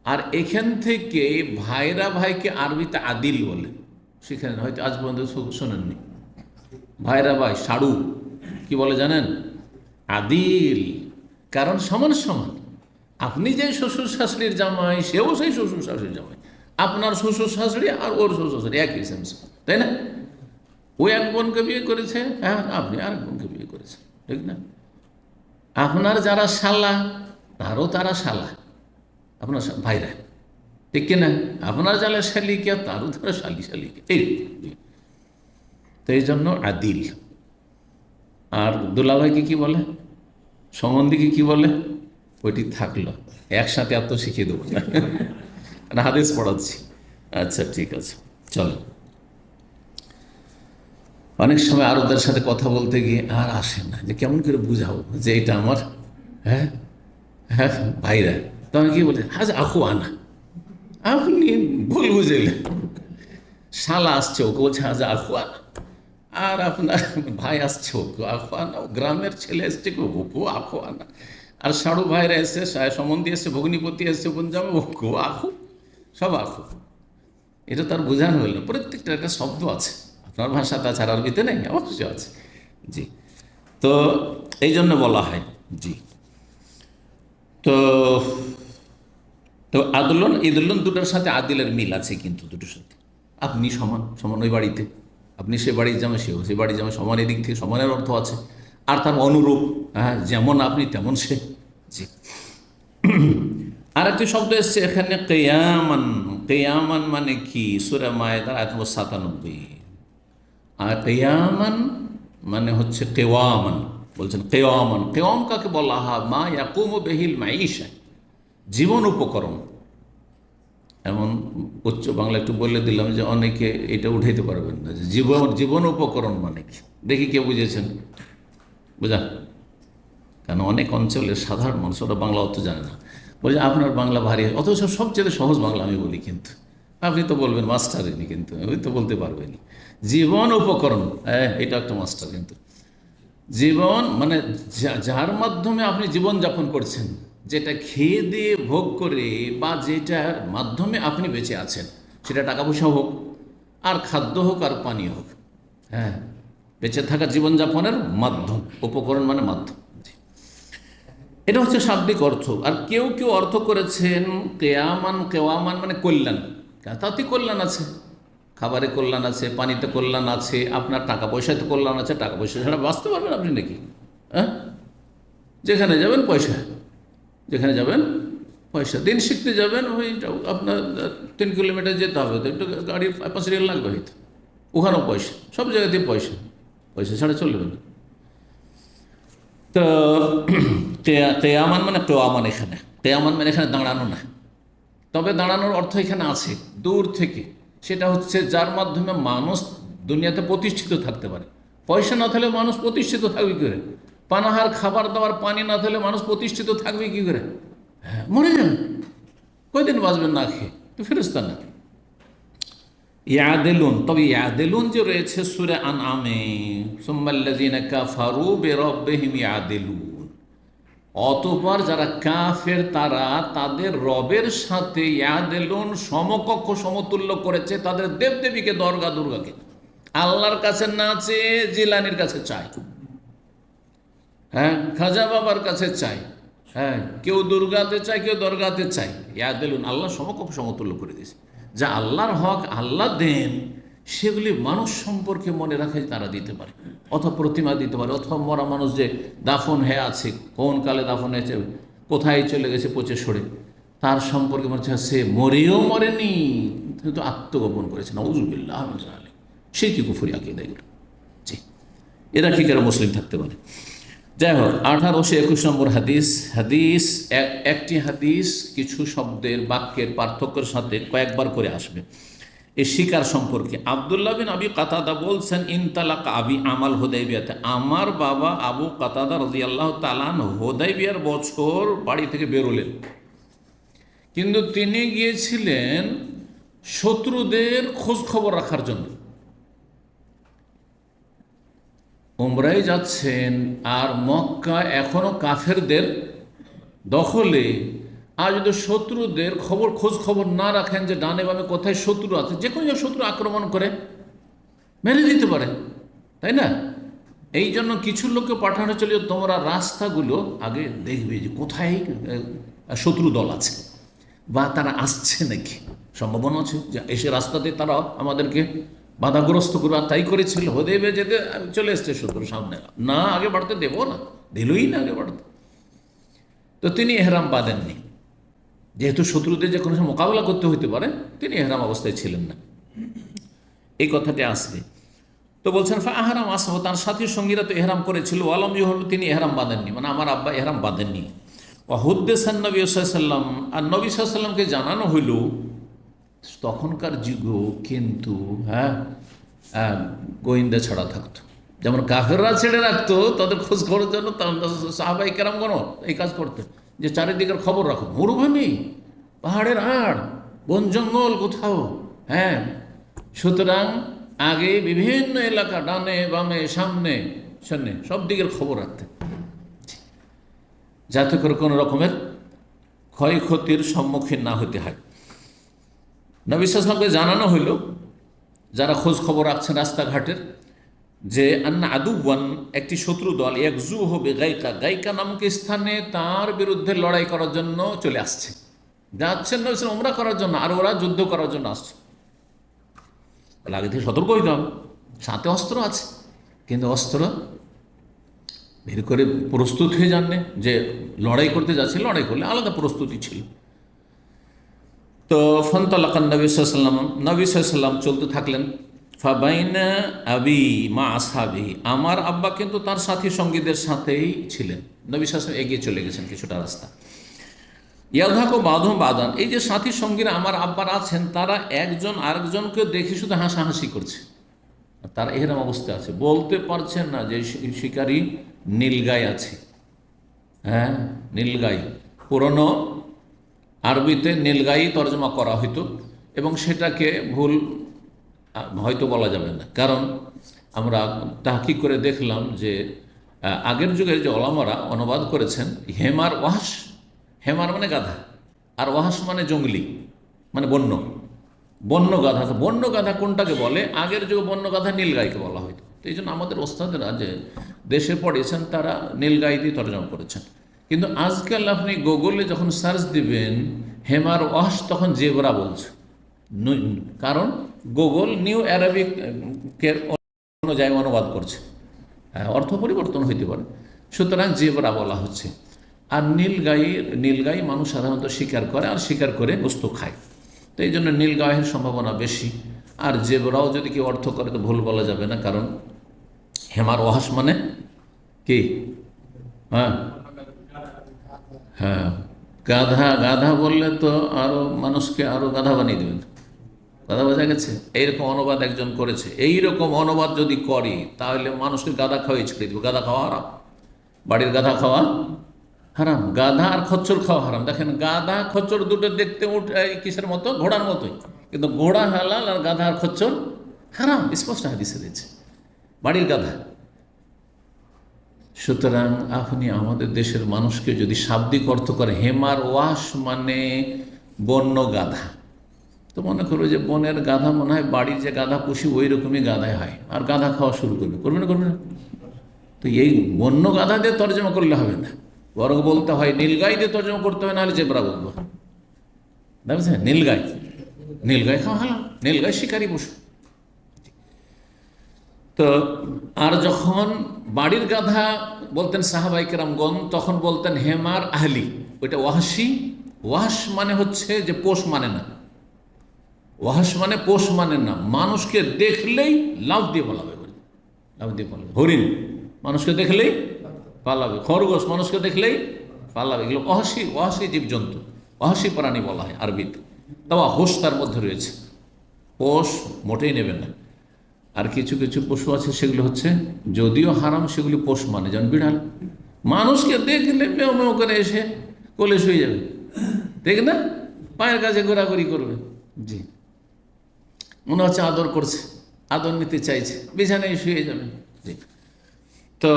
আর এখান থেকে ভাইরা ভাইকে আরবিতে আদিল বলে, সেখানে হয়তো আজ পর্যন্ত শোনেননি। ভাইরা ভাই, সাড়ু কি বলে জানেন? আদিল। কারণ সমান সমান, আপনি যে শ্বশুর শাশুড়ির জামাই, সেও সেই শ্বশুর শাশুড়ির জামাই, আপনার শ্বশুর শাশুড়ি আর ওর শ্বশুর শাশুড়ি একই সেন্স, তাই না? ও এক বোনকে বিয়ে করেছে, হ্যাঁ, আপনি আর বোনকে বিয়ে করেছেন, ঠিক না? আপনার যারা শালা, তারা শালা, আপনার ভাইরা, ঠিক কিনা? আপনার যারা শালিকা, তারও তারা শালিকা, এই। তো এই জন্য আদিল। আর দুলাভাইকে কি বলে, সম্বন্ধীকে কি বলে, ওইটি থাকলো, একসাথে এত শিখিয়ে দেবো না, হাদিস পড়াচ্ছি। আচ্ছা, ঠিক আছে, চলো। অনেক সময় আরবদের সাথে কথা বলতে গিয়ে আর আসে না, যে কেমন করে বুঝাবো যে এটা আমার হ্যাঁ ভাইরা। তো আমি কি বলি, হাজ আখু আনা, আপনি ভুল বুঝলেন। শালা আসছে, ওকে বলছে হাজ আখু আনা, আর আপনার ভাই আসছে, ওকে আখু আনা, গ্রামের ছেলে এসছে, ওকে আখু আনা, আর সাড়ু ভাইরা এসছে, সম্বন্ধী এসছে, ভগ্নিপতি এসছে, বোনজামা, ওকে আখু, সব আখু। এটা তার বোঝানো হলো না, প্রত্যেকটা একটা শব্দ আছে, আপনার ভাষা তাছাড়া আরবিতে নেই? অবশ্যই আছে। জি, তো এই জন্য বলা হয়। জি, তো তো আদুল্লন ঈদুল্লন দুটোর সাথে আদিলের মিল আছে, কিন্তু দুটোর সাথে আপনি সমান সমান ওই বাড়িতে, আপনি সে বাড়ির জামা, সেও সে বাড়ির জামা, সমান এদিক থেকে সমানের অর্থ আছে। আর তার অনুরূপ, হ্যাঁ, যেমন আপনি তেমন সে। জি, আর একটি শব্দ এসছে এখানে কেয়ামান। কেয়ামান মানে কি? সূরা মায়েদার আয়াত নম্বর 97। আর কেয়ামান মানে হচ্ছে কেওয়ামান। বলছেন কেওয়ামান, কেওয়াম কাকে বলা হয়? মা ইয়াকুমু বিহিল মাইশা, জীবন উপকরণ। এমন উচ্চ বাংলা একটু বলে দিলাম যে অনেকে এটা উঠাইতে পারবেন না, যে জীবন উপকরণ মানে কি। দেখি কে বুঝেছেন, বুঝান। কেন অনেক অঞ্চলের সাধারণ মানুষরা বাংলা অত জানে না, বলছে আপনার বাংলা ভারী, অথচ সবচেয়ে সহজ বাংলা আমি বলি, কিন্তু আপনি তো বলবেন মাস্টারেনি, কিন্তু ওই তো বলতে পারবেনি। জীবন উপকরণ, হ্যাঁ, এটা একটা মাস্টার। কিন্তু জীবন মানে যার মাধ্যমে আপনি জীবন যাপন করছেন, যেটা খেয়ে দিয়ে ভোগ করে, বা যেটার মাধ্যমে আপনি বেঁচে আছেন, সেটা টাকা পয়সা হোক, আর খাদ্য হোক, আর পানীয় হোক। হ্যাঁ, বেঁচে থাকা জীবনযাপনের মাধ্যম, উপকরণ মানে মাধ্যম। এটা হচ্ছে শাব্দিক অর্থ। আর কেউ কেউ অর্থ করেছেন কেয়ামান, কেওয়ামান মানে কল্যাণ। তাতে কল্যাণ আছে, খাবারে কল্যাণ আছে, পানিতে কল্যাণ আছে, আপনার টাকা পয়সাতে কল্যাণ আছে। টাকা পয়সা ছাড়া বাঁচতে পারবেন আপনি নাকি? হ্যাঁ, যেখানে যাবেন পয়সা, যেখানে যাবেন পয়সা। দিন শিখতে যাবেন, ওই আপনার 3 কিলোমিটার যেতে হবে, তো একটু গাড়ি 5 রিয়াল লাগবে হয়তো, ওখানেও পয়সা। সব জায়গাতেই পয়সা, পয়সা ছাড়া চলবে না। তো কেয়ামান মানে কেওয়ামান, এখানে কেয়ামান মানে এখানে দাঁড়ানো না, তবে দাঁড়ানোর অর্থ এখানে আছে দূর থেকে। সেটা হচ্ছে যার মাধ্যমে মানুষ দুনিয়াতে প্রতিষ্ঠিত থাকতে পারে। পয়সা না থাকলে মানুষ প্রতিষ্ঠিত থাকবে কী করে? পানাহার, খাবার দাবার, পানি না থাকলে মানুষ প্রতিষ্ঠিত থাকবে কী করে? হ্যাঁ, মরে যাবে। কয়দিন বাঁচবেন না খেয়ে? তো ফেরেশতা না। ইয়াদেলুন, তবে ইয়াদেলুন যে রয়েছে সূরা আনআমে, সুম্মাল্লাযীনা কাফারু বিরাব্বিহিম ইয়াদেলুন, অতঃপর যারা কাফের তারা তাদের রবের সাথে ইয়াদেলুন সমকক্ষ, সমতুল্য করেছে তাদের দেবদেবীকে, দরগা দুর্গাকে। আল্লাহর কাছে না চেয়ে জিলানির কাছে চায়, হ্যাঁ, খাজা বাবার কাছে চায়, হ্যাঁ, কেউ দুর্গাতে চায়, কেউ দরগাতে চায়। ইয়াদেলুন, আল্লাহ সমকক্ষ, সমতুল্য করে দিয়েছে। যা আল্লাহর হক আল্লাহ দেন, সেগুলি মানুষ সম্পর্কে মনে রাখে তারা দিতে পারে, অথবা প্রতিমা দিতে পারে, অথবা মরা মানুষ যে দাফন হয়ে আছে, কোন কালে দাফন হয়েছে, কোথায় চলে গেছে পচে সরে, তার সম্পর্কে মনে হচ্ছে সে মরেও মরেনি, কিন্তু আত্মগোপন করেছে। নাউযুবিল্লাহ মিন যালিক, শিরকি কুফরি আকীদা এগুলো। জি, এরা কি করে মুসলিম থাকতে পারে? যাই হোক, 1821 নম্বর হাদিস। হাদিস একটি হাদিস কিছু শব্দের, বাক্যের পার্থক্যের সাথে কয়েকবার করে আসবে। এই শিকার সম্পর্কে আব্দুল্লাহ বিন আবি কাতাদা বলছেন, ইনতালাকা আবি আমাল হুদাইবিয়াতে, আমার বাবা আবু কাতাদা রাদিয়াল্লাহু তাআলা হুদাইবিয়ার বছর বাড়ি থেকে বেরোলেন, কিন্তু তিনি গিয়েছিলেন শত্রুদের খোঁজ খবর রাখার জন্য। উমরায় যাচ্ছেন, আর মক্কা এখনো কাফেরদের দখলে। আর যদি শত্রুদের খোঁজ খবর না রাখেন, যে ডানে বামে কোথায় শত্রু আছে, যে কোনো শত্রু আক্রমণ করে মেরে দিতে পারে, তাই না? এই জন্য কিছু লোককে পাঠানো চলে, তোমরা রাস্তাগুলো আগে দেখবে যে কোথায় শত্রু দল আছে, বা তারা আসছে নাকি। সম্ভাবনা আছে যে এসে রাস্তাতে তারা আমাদেরকে বাধাগ্রস্ত করবে, আর তাই করেছিল। হুদাইবিয়া যেতে চলে এসছে শত্রু সামনে, না আগে বাড়তে দেবো না, দিলই না আগে বাড়তে। তো তিনি এহরাম বাঁধেননি, যেহেতু শত্রুদের যে কোনো মোকাবেলা করতে হতে পারে, তিনি এহরাম অবস্থায় ছিলেন না। এই কথাটি আসবে। তো বলছেন ফাহরাম আসহ, তার সাথী সঙ্গীরা তো এহরাম করেছিল, আলম ইহল, তিনি এহরাম বাঁধেননি, মানে আমার আব্বা এহরাম বাঁধেননি। ওয়াহুদ্দেসান নবী সাল্লাম, আর নবী সাল্লামকে জানানো হইল। তখনকার যুগও কিন্তু গোয়েন্দা ছড়া থাকতো, যেমন কাফেররা ছেড়ে রাখতো তাদের খোঁজ খবরের জন্য, সাহাবাই কেরামগণ এই কাজ করতেন, যে চারিদিকের খবর রাখুন, মরুভূমি, পাহাড়ের আড়, বন জঙ্গল কোথাও। হ্যাঁ, সুতরাং আগে বিভিন্ন এলাকা, ডানে বামে, সামনে সামনে, সব দিকের খবর রাখতেন, যাতে করে কোনো রকমের ক্ষয়ক্ষতির সম্মুখীন না হতে হয়। নবী সাল্লাল্লাহু আলাইহি ওয়াসাল্লামকে জানানো হইল যারা খোঁজ খবর রাখছেন রাস্তাঘাটের, যে আন্না আদুওয়ান একটি শত্রু দল একজু হবে গায়িকা, গায়িকা নামক স্থানে তার বিরুদ্ধে লড়াই করার জন্য চলে আসছে, যাচ্ছেন না ওমরা করার জন্য, আর ওরা যুদ্ধ করার জন্য আসছে। তাহলে আগে থেকে সতর্ক হইতে হবে, সাথে অস্ত্র আছে, কিন্তু অস্ত্র বের করে প্রস্তুত হয়ে যাননি, যে লড়াই করতে যাচ্ছে, লড়াই করলে আলাদা প্রস্তুতি ছিল। তো ফন্তলাকান নবী সাল্লাম, নবী সাল্লাম চলতে থাকলেন। ফাবাইনা আবি মা আসহাবি, আমার আব্বা কিন্তু তার সাথী সঙ্গীদের সাথেই ছিলেন। নবী সাল্লাম এগিয়ে চলে গেছেন কিছুটা রাস্তা। ইয়াধাকো বাঁধম বাদান, এই যে সাথী সঙ্গীরা আমার আব্বার আছেন, তারা একজন আরেকজনকে দেখে শুধু হাসাহাসি করছে। তার এরকম অবস্থা আছে, বলতে পারছেন না যে শিকারী নীলগাই আছে। হ্যাঁ, নীলগাই, পুরনো আরবিতে নীলগাই তর্জমা করা হইতো, এবং সেটাকে ভুল হয়তো বলা যাবে না, কারণ আমরা তাহকিক করে দেখলাম যে আগের যুগের যে ওলামারা অনুবাদ করেছেন হেমার ওয়াহাস, হেমার মানে গাধা, আর ওয়াহাস মানে জঙ্গলি, মানে বন্য, বন্য গাধা। তো বন্য গাধা কোনটাকে বলে? আগের যুগে বন্য গাধা নীলগাইকে বলা হয়তো। তো এই জন্য আমাদের ওস্তাদেরা যে দেশে পড়েছেন তারা নীলগাই দিয়ে তর্জমা করেছেন। কিন্তু আজকাল আপনি গুগলে যখন সার্চ দিবেন হেমার ওয়াহাস, তখন জেবরা বলছে, কারণ গুগল নিউ অ্যারাবিকের অনুযায়ী অনুবাদ করছে, অর্থ পরিবর্তন হইতে পারে, সুতরাং জেবরা বলা হচ্ছে। আর নীলগাই মানুষ সাধারণত শিকার করে, আর শিকার করে গোস্ত খায়, তো এই জন্য নীলগাইয়ের সম্ভাবনা বেশি। আর জেবরাও যদি কেউ অর্থ করে তো ভুল বলা যাবে না, কারণ হেমার ওয়াহাস মানে কি? হ্যাঁ হ্যাঁ, গাধা, গাধা বললে তো আরও মানুষকে আরও গাধা বানিয়ে দেবেন, গাধা বোঝা গেছে? এইরকম অনুবাদ একজন করেছে। এইরকম অনুবাদ যদি করি তাহলে মানুষকে গাধা খাওয়াই ছেড়ে দেবো। গাধা খাওয়া হারাম, বাড়ির গাধা খাওয়া হারাম, গাধা আর খচ্চর খাওয়া হারাম। দেখেন, গাধা খচ্চর দুটো দেখতে কিসের মতো? ঘোড়ার মতোই, কিন্তু ঘোড়া হালাল আর গাধা আর খচ্চর হারাম, স্পষ্ট হাদিসে দিয়েছে, বাড়ির গাধা। সুতরাং আপনি আমাদের দেশের মানুষকে যদি শাব্দিক অর্থ করে হেমার ওয়াশ মানে বন্য গাধা, তো মনে করো যে বনের গাধা মনে হয় বাড়ির যে গাধা পুষি ওই রকমই গাধাই হয়, আর গাধা খাওয়া শুরু করবে না? তো এই বন্য গাধা দিয়ে তর্জমা করলে হবে না, বরং বলতে হয় নীলগাই দিয়ে তর্জমা করতে হয়, নাহলে জেবরা বলবো। বুঝছেন? নীলগাই খাওয়া হলো, নীলগাই শিকারী পশু। তো আর যখন বাড়ির গাধা বলতেন সাহাবাই কেরামগণ, তখন বলতেন হেমার আহলি, ওইটা ওয়াহাসি। ওয়াহাস মানে হচ্ছে যে পোষ মানে না, ওয়াহাস মানে পোষ মানে না, মানুষকে দেখলেই লাভ দিয়ে পালাবে, লাভ দিয়ে পালাবে। হরিণ মানুষকে দেখলেই পালাবে, খরগোশ মানুষকে দেখলেই পালাবে, এগুলো ওয়াহাসি জীবজন্তু, ওয়াহাসি প্রাণী বলা হয় আরবিতে। তবে হোশ তার মধ্যে রয়েছে, পোষ মোটেই নেবে না। আর কিছু কিছু পশু আছে সেগুলো হচ্ছে যদিও হারাম, সেগুলি পোষ মানে, যেমন বিড়াল মানুষকে দেখলে মেও মেও করে এসে কোলে শুয়ে যাবে, দেখ না, পায়ের কাছে ঘোরাঘুরি করবে, জি, মনে হচ্ছে আদর করছে, আদর নিতে চাইছে, বিছানায় শুয়ে যাবে, জি। তো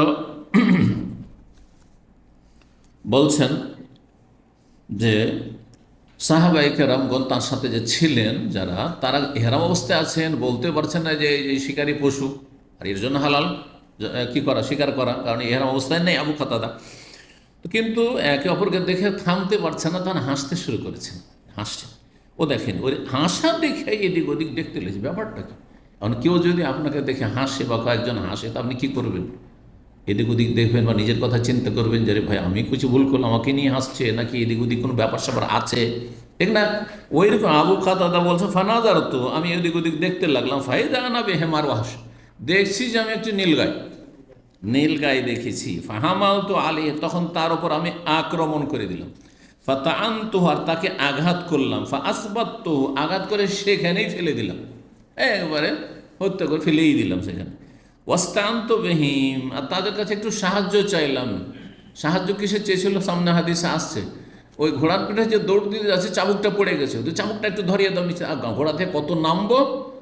বলছেন যে সাহাবায়ে কেরামগণ তার সাথে যে ছিলেন যারা, তারা ইহরাম অবস্থায় আছেন, বলতে পারছেন না যে এই শিকারী পশু, আর এর জন্য হালাল কি করা, শিকার করা, কারণ ইহরাম অবস্থায় নেই আবু কাতাদা। কিন্তু একে অপরকে দেখে থামতে পারছে না, তখন হাসতে শুরু করেছেন, হাসছেন। ও দেখেন, ওই হাসা দেখে এদিক ওদিক দেখতে লেগেছে, ব্যাপারটা কি? কারণ কেউ যদি আপনাকে দেখে হাসে বা কয়েকজন হাসে, তা আপনি কী করবেন? এদিক ওদিক দেখবেন বা নিজের কথা চিন্তা করবেন যে ভাই আমি কিছু ভুল করলাম, আমাকে নিয়ে হাসছে, নাকি এদিক ওদিক কোনো ব্যাপার স্যাপার আছে, ঠিক না? ওই রকম আবু কাতাদা বলছে ফানাজার, তো আমি এদিক ওদিক দেখতে লাগলাম, ফাইদা আনাবে হেমার ওয়াহাস, দেখছি যে আমি একটি নীলগাই দেখেছি। ফাহামাল তো আলী, তখন তার উপর আমি আক্রমণ করে দিলাম। ফাতাআনতু, আর তাকে আঘাত করলাম। ফাআসবাততু, আঘাত করে সেখানেই ফেলে দিলাম, একবারে হত্যা করে ফেলেই দিলাম সেখানে। ওয়াস্তান্ত বিহিম, আর তাদের কাছে একটু সাহায্য চাইলাম। সাহায্য কিসে চেয়েছিল? সামনে হাদিসে আসছে, ওই ঘোড়ার পিঠে যে দৌড় দিতে যাচ্ছে, চাবুকটা পড়ে গেছে, তো চাবুকটা একটু ধরিয়ে দাও নিচে। ঘোড়া থেকে কত নামবো,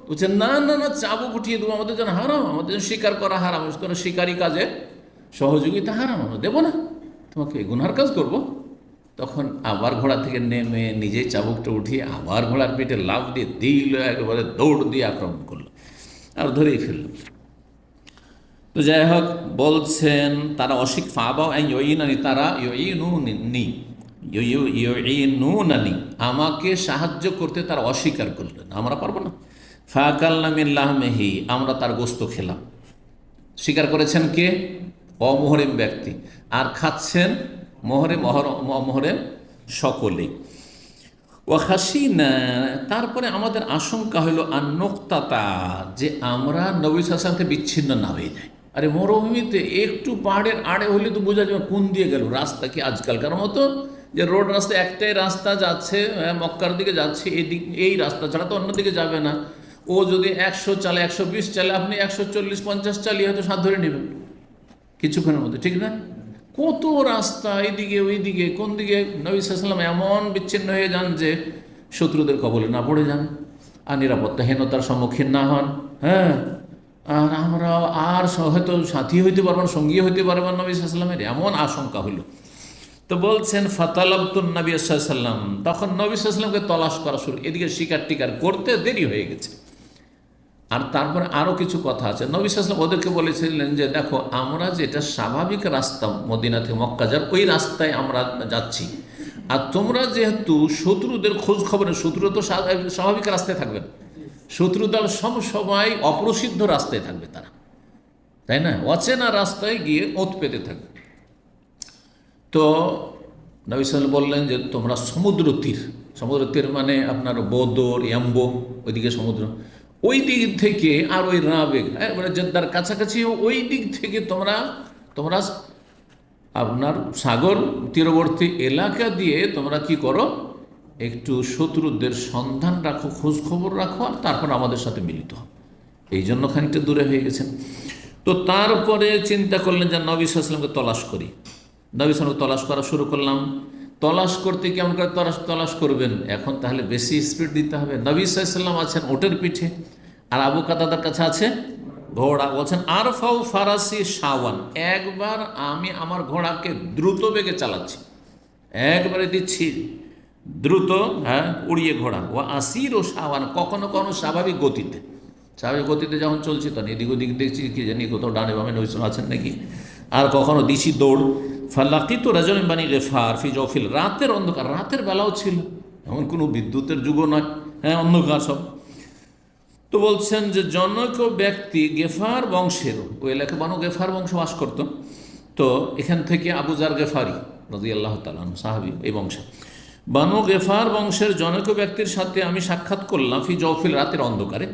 বলছে না না না, চাবুক উঠিয়ে দেবো, আমাদের যেন হারাম, আমাদের যেন শিকার করা হারাম, তোরা শিকারী কাজে সহযোগিতা হারাম, আমরা দেবো না, তোমাকে গুনহার কাজ করবো। তখন আবার ঘোড়া থেকে নেমে নিজেই চাবুকটা উঠিয়ে আবার ঘোড়ার পিঠে লাফ দিয়ে দিল, একেবারে দৌড় দিয়ে আক্রমণ করলো। আর ধরেই ফেলল। তো যাই হোক, বলছেন তারা তারা আমাকে সাহায্য করতে তারা অস্বীকার করলেন, আমরা পারবো না। ফাকালনা মিন লাহমিহি, আমরা তার গোস্ত খেলাম। স্বীকার করেছেন কে? অমোহরিম ব্যক্তি, আর খাচ্ছেন মহরেম সকলেই। ও হাসিনা, তারপরে আমাদের আশঙ্কা হলো আর নোক্তাতা, যে আমরা নবী সাল্লাল্লাহু আলাইহি ওয়াসাল্লাম থেকে বিচ্ছিন্ন না হয়ে যাই। আরে মরুভূমিতে একটু পাহাড়ের আড়ে হলে তো বোঝা যাবে কোন দিয়ে গেল। রাস্তা কি আজকালকার মতো যে রোড রাস্তা একটাই রাস্তা যাচ্ছে, মক্কার দিকে যাচ্ছে, এই রাস্তা ছাড়া তো অন্যদিকে যাবে না। ও যদি 100 চালে, 120 চালে, আপনি 140-50 চালিয়ে হয়তো সাথ ধরে নেবেন কিছুক্ষণের মধ্যে, ঠিক না? কত রাস্তা, এইদিকে ওইদিকে, কোন দিকে নবী সাল্লাল্লাহু আলাইহি ওয়াসাল্লাম এমন বিচ্ছিন্ন হয়ে যান যে শত্রুদের কবলে না পড়ে যান আর নিরাপত্তাহীনতার সম্মুখীন না হন। হ্যাঁ, আর আমরা আর হয়তো সাথী হইতে পারবেন, সঙ্গী হইতে পারবেন নবী সাল্লাল্লাহু আলাইহি ওয়াসাল্লামের, এমন আশঙ্কা হইল। তো বলছেন ফাতালাবতুন নবী সাল্লাল্লাহু আলাইহি ওয়াসাল্লাম, তখন নবী সাল্লাল্লাহু আলাইহি ওয়াসাল্লামকে তলাশ করা শুরু। এদিকে শিকার টিকার করতে দেরি হয়ে গেছে। আর তারপরে আরও কিছু কথা আছে। নবী সাল্লাল্লাহু আলাইহি ওয়াসাল্লাম ওদেরকে বলেছিলেন যে দেখো, আমরা যেটা স্বাভাবিক রাস্তা মদিনা থেকে মক্কা যাওয়ার, ওই রাস্তায় আমরা যাচ্ছি, আর তোমরা যেহেতু শত্রুদের খোঁজ খবরে, শত্রু তো স্বাভাবিক রাস্তায় থাকবে না, শত্রু দল সব সময় অপ্রসিদ্ধ রাস্তায় থাকবে তারা, তাই না? অচেনা রাস্তায় গিয়ে ওত পেতে থাকবে। তো নবী সাল্লাল্লাহু আলাইহি ওয়াসাল্লাম বললেন যে তোমরা সমুদ্র তীর মানে আপনার বদর, ইয়াম্বো, ওইদিকে সমুদ্র, ওই দিক থেকে, আর ওই রাবেগ এবারে জেদ্দার কাছাকাছি, ওই দিক থেকে তোমরা আপনার সাগর তীরবর্তী এলাকা দিয়ে তোমরা কি করো, একটু শত্রুদের সন্ধান রাখো, খোঁজ খবর রাখো, আর তারপর আমাদের সাথে মিলিত হও। এই জন্য খানিকটা দূরে হয়ে গেছেন। তো তারপরে চিন্তা করলেন যে নবী সাল্লাল্লাহু আলাইহি ওয়াসাল্লামকে তলাশ করি। নবী সাল্লাল্লাহু আলাইহি ওয়াসাল্লামকে তলাশ করা শুরু করলাম। তলাশ করতে কেমন করে তলাশ করবেন? এখন তাহলে বেশি স্পিড দিতে হবে। নবী সাল্লাল্লাহু আলাইহি ওয়াসাল্লাম আছেন ওটের পিঠে, আর আবু কাতাদার কাছে আছে ঘোড়া। বলছেন আরফাউ ফারাসি শাওয়ান, একবার আমি আমার ঘোড়াকে দ্রুত বেগে চালাচ্ছি, একবারে দিচ্ছি দ্রুত, হ্যাঁ, উড়িয়ে ঘোড়া। ও আসির ও শাওয়ান, কখনো কখনো স্বাভাবিক গতিতে যখন চলছি তখন এদিক ওদিক দেখছি কি জানি কোথাও ডানে বামে নবী সাল্লাল্লাহু আছেন নাকি, আর কখনো দিছি দৌড়। ফালাকিতু রাজুলান বানি গিফার ফি জওফিল, রাতের অন্ধকার, রাতের বেলাও ছিল, এমন কোনো বিদ্যুতের যুগও নয়, হ্যাঁ, অন্ধকার সব। তো বলছেন যে জনক ব্যক্তি গেফার বংশের, ওই এলাকায় বানু গেফার বংশ বাস করত। তো এখান থেকে আবু যার গেফারি রাদিয়াল্লাহু তাআলা আনহু সাহাবী, এই বংশ, বানু গেফার বংশের জনক ব্যক্তির সাথে আমি সাক্ষাৎ করলাম ফি জওফিল, রাতের অন্ধকারে,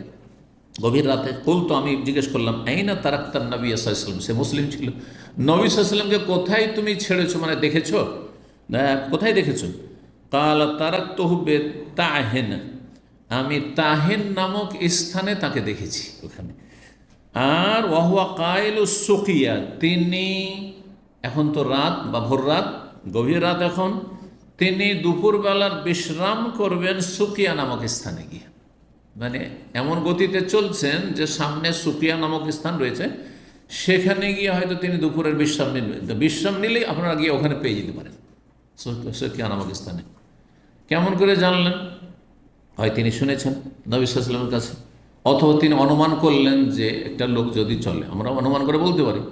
গভীর রাতে। তো আমি জিজ্ঞেস করলাম আইনা তারাক্তান নবী সাল্লাল্লাহু আলাইহি ওয়াসাল্লাম, সে মুসলিম ছিল। নবী সাল্লাল্লাহু আলাইহি ওয়াসাল্লামকে কোথায় তুমি ছেড়েছো, মানে দেখেছো, কোথায় দেখেছো? কালা তারাক্তুহু বিতাহিন, আমি তাহিন নামক স্থানে তাকে দেখেছি ওখানে। আর ওয়াহুয়া কাইলু সুকিয়া, তিনি, এখন তো রাত বা ভোর রাত, গভীর রাত এখন, তিনি দুপুরবেলার বিশ্রাম করবেন সুকিয়া নামক স্থানে গিয়ে। মানে এমন গতিতে চলছেন যে সামনে সুকিয়া নামক স্থান রয়েছে, সেখানে গিয়ে হয়তো তিনি দুপুরের বিশ্রাম নিলেন। বিশ্রাম নিলেই আপনারা গিয়ে ওখানে পেয়ে যেতে পারেন সুকিয়া নামক স্থানে। কেমন করে জানলেন? হয় তিনি শুনেছেন নবী সাল্লাল্লাহু আলাইহি ওয়াসাল্লামের কাছে, অথবা তিনি অনুমান করলেন যে একটা লোক যদি চলে, আমরা অনুমান করে বলতে পারি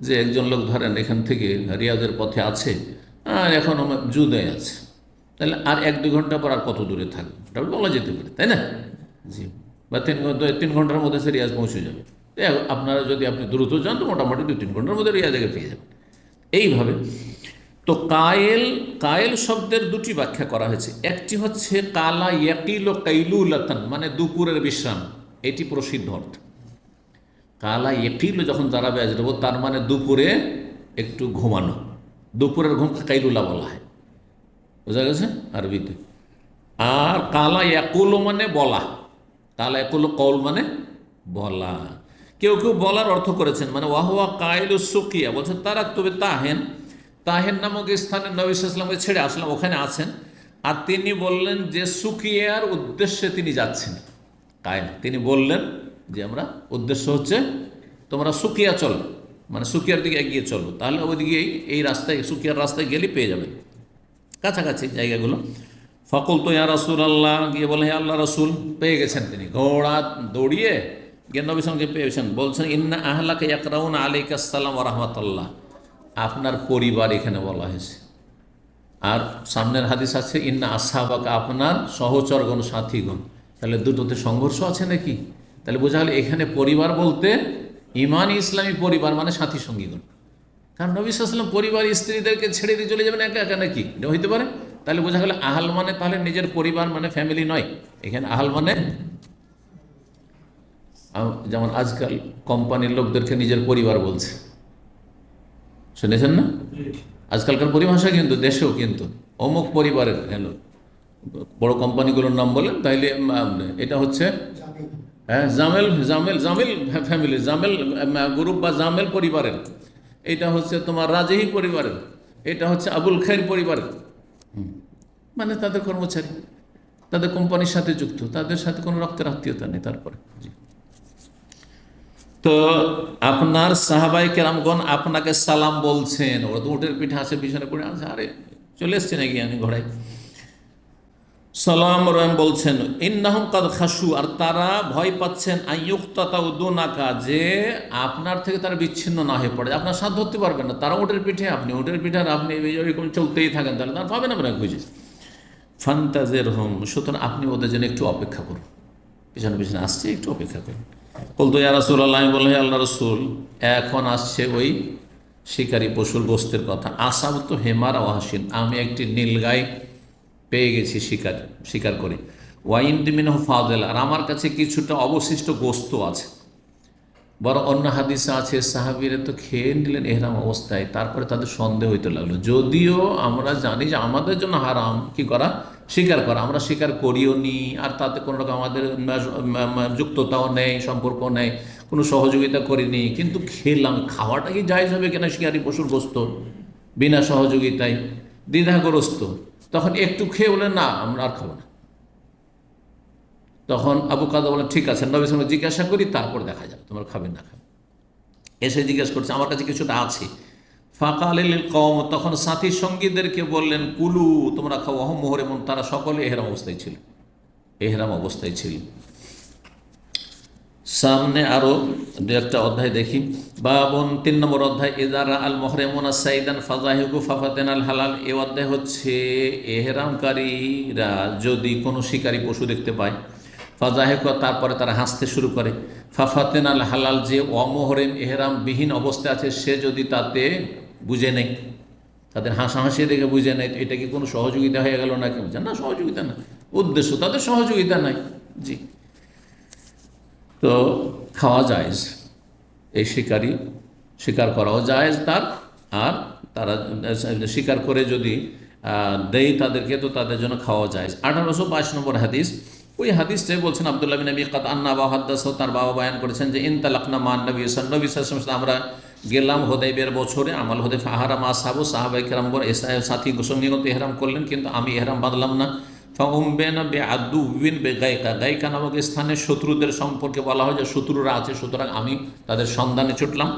যে একজন লোক ধরেন এখান থেকে রিয়াদের পথে আছে, আর এখন জুদায় আছে, তাহলে আর 1-2 ঘন্টা পর আর কত দূরে থাকবে, এটা বলা যেতে পারে, তাই না? জি, বা 3 ঘন্টার মধ্যে সে রিয়াজ পৌঁছে যাবে। আপনারা যদি আপনি দ্রুত যান তো মোটামুটি 2-3 ঘন্টার মধ্যে রিয়াজে পেয়ে যাবেন। এইভাবে তো কায়েল শব্দের 2টি ব্যাখ্যা করা হয়েছে। একটি হচ্ছে কালা ইয়াকিল ও কাইলুলাতান, মানে দুপুরের বিশ্রাম, এটি প্রসিদ্ধ অর্থ। কালা ইয়াকিল যখন দাঁড়াবে আজরব, তার মানে দুপুরে একটু ঘুমানো, দুপুরের ঘুম কাইলুলা বলা হয়, বোঝা গেছে আরবিতে। আর কালা ইয়াকুল মানে বলা, কালা ইয়াকুল কৌল মানে বলা। কেউ কেউ বলার অর্থ করেছেন, মানে ওয়াহুয়া কাইলু সুকিয়া, বলছেন তারা তবে তাহেন নামক স্থানে নবী সাল্লাল্লাহু আলাইহি ওয়াসাল্লামকে ছেড়ে আসলাম, ওখানে আছেন। আর তিনি বললেন যে সুকিয়ার উদ্দেশ্যে তিনি যাচ্ছেন। কায়েল তিনি বললেন যে আমরা উদ্দেশ্য হচ্ছে তোমরা সুকিয়া চলো, মানে সুকিয়ার দিকে এগিয়ে চলো, তাহলে ওইদিকে এই রাস্তায়, সুকিয়ার রাস্তায় গেলে পেয়ে যাবেন কাছাকাছি জায়গাগুলো। ফকুল তো ইয়া রাসূলুল্লাহ, গিয়ে বলে হে আল্লাহ রাসূল, পেয়ে গেছেন তিনি, ঘোড়া দৌড়িয়ে গিয়ে নবী সঙ্গে পেয়েছেন, বলছেন ইন্না আহলাকা ইয়াকরাউনা আলাইকা আসসালাম ওয়া রাহমাতুল্লাহ, আপনার পরিবার এখানে বলা হয়েছে। আর সামনের হাদিস আছে ইন্না আসহাবাকা, আপনার সহচরগণ সাথীগণ। তাহলে দুটোতে সংঘর্ষ আছে নাকি? তাহলে বোঝা গেল এখানে পরিবার বলতে ইমানি ইসলামী পরিবার মানে সাথী সঙ্গীগণ। কারণ নবী সাল্লাল্লাহু আলাইহি ওয়াসাল্লাম পরিবার স্ত্রীদেরকে ছেড়ে দিয়ে চলে যাবেন একা একা নাকি? এটা হইতে পারে। তাহলে বোঝা গেল আহাল মানে তাহলে নিজের পরিবার মানে ফ্যামিলি নয়, এখানে আহাল মানে যেমন আজকাল কোম্পানির লোকদেরকে নিজের পরিবার বলছে, শুনেছেন না? আজকালকার পরিভাষা কিন্তু দেশেও কিন্তু অমুক পরিবারের হ্যালো বড় কোম্পানিগুলোর নাম বলেন, তাইলে এটা হচ্ছে হ্যাঁ জামেল জামেল জামেল ফ্যামিলি, জামেল গ্রুপ বা জামেল পরিবারের, এটা হচ্ছে তোমার রাজেহি পরিবারের, এটা হচ্ছে আবুল খায়ের পরিবারের। মানে তাদের কর্মচারী, তাদের কোম্পানির সাথে যুক্ত, তাদের সাথে কোনো রক্তের আত্মীয়তা নেই। তারপরে জি, তো আপনার সাহাবাই কেরামগণ আপনাকে সালাম বলছেন। ওরা তো উটের পিঠে আছে, পিছনে পড়ে আছে, আরে চলে এসছে নাকি আমি ঘোড়ায়, সালাম রহিম বলছেন ইন্নাহুম কাদ খাসু, আর তারা ভয় পাচ্ছেন আইয়ুক্তাতাউ দুনাকা, যে আপনার থেকে তারা বিচ্ছিন্ন না হয়ে পড়ে, আপনার সাথ ধরতে পারবেন না। তারা উটের পিঠে, আপনি উটের পিঠে, আর আপনি এরকম চলতেই থাকেন, তাহলে তারা পাবেন আপনাকে খুঁজে। ফান্তাজিরহুম, সুতরাং আপনি ওদের জন্য একটু অপেক্ষা করুন, পিছনে পিছনে আসছে, একটু অপেক্ষা করুন। বলতো ইয়া রাসূলুল্লাহ, আমি বললাম হে আল্লাহ রসুল, এখন আসছে ওই শিকারী পশুর গোস্তের কথা। আসাব তো হেমার ওয়াসিন, আমি একটি নীলগাই পেয়ে গেছি শিকার করে। ওয়াইন দিমিনহ ফাদেল, আর আমার কাছে কিছুটা অবশিষ্ট গোস্ত আছে। বড় অন্য হাদিসে আছে সাহাবীরা তো খেয়ে নিলেন এহরাম অবস্থায়, তারপরে তাদের সন্দেহ হইতে লাগলো, যদিও আমরা জানি যে আমাদের জন্য হারাম কি করা, স্বীকার করা, আমরা স্বীকার করিও নি, আর তাতে কোনো রকম আমাদের যুক্ততাও নেই, সম্পর্ক নেই, কোনো সহযোগিতা করিনি, কিন্তু খেলাম, খাওয়াটা কি জায়েজ হবে কিনা শিকারী পশুর গোস্ত বিনা সহযোগিতায়, দ্বিধাগ্রস্ত। তখন একটু খেয়ে বলেন না আমরা আর খাবো না। তখন আবু কাদা বলেন ঠিক আছে, নবী সাল্লাল্লাহু আলাইহি ওয়াসাল্লাম জিজ্ঞাসা করি, তারপর দেখা যাবে তোমার খাবে না খাবে। এসে জিজ্ঞেস করছে আমার কাছে কিছুটা আছে। ফাকালিল কওম, তখন সাথী সঙ্গীদেরকে বললেন কুলু, তোমরা খাও, অহম মুহরিমুন, তারা সকলে এহরাম অবস্থায় ছিল, এহরাম অবস্থায় ছিল। সামনে আরো দু একটা অধ্যায় দেখি। বাবন 3 নম্বর অধ্যায়, ইদারা আল মুহরিমুনা সাইদান ফাজাহিকু ফাফাতেন আল হালাল। এই অধ্যায় হচ্ছে এহরামকারীরা যদি কোনো শিকারী পশু দেখতে পায়, ফাজাহিকু, তারপরে তারা হাসতে শুরু করে, ফাফাতেন আল হালাল, যে অমহরেম এহরাম বিহীন অবস্থায় আছে সে যদি তাতে বুঝে নেই, তাদের হাসাহাসি দেখে বুঝে নেই, এটা কি কোনো সহযোগিতা হয়ে গেল নাকি? না, সহযোগিতা না, উদ্দেশ্য তাদের সহযোগিতা নাই। জি, তো খাওয়া জায়েজ, এই শিকার করাও জায়েজ তার, আর তারা শিকার করে যদি দেয় তাদেরকে, তো তাদের জন্য খাওয়া জায়েজ। 1822 নম্বর হাদিস, ওই হাদিসটাই বলছেন আব্দুল্লাহ বিন আবি কাত আন্না বা হাদ্দাস, তার বাবা বয়ান করেছেন যে ইনতালাকনা মান নবী সাল্লাল্লাহু আলাইহি ওয়াসাল্লাম, আমরা গেলাম হুদাইবিয়ার বছরে, আমাল হুদাইফা আহরাম আসহাবু, সাহাবায়ে কেরামগণ সাথী সঙ্গীগণ এহরাম করলেন, কিন্তু আমি এহরাম বাঁধলাম না। ফাউমবেনা বেআদুবিন বেগাইকা, গাইকা নামক স্থানে শত্রুদের সম্পর্কে বলা হয় যে শত্রুরা আছে, সুতরাং আমি তাদের সন্ধানে ছুটলাম।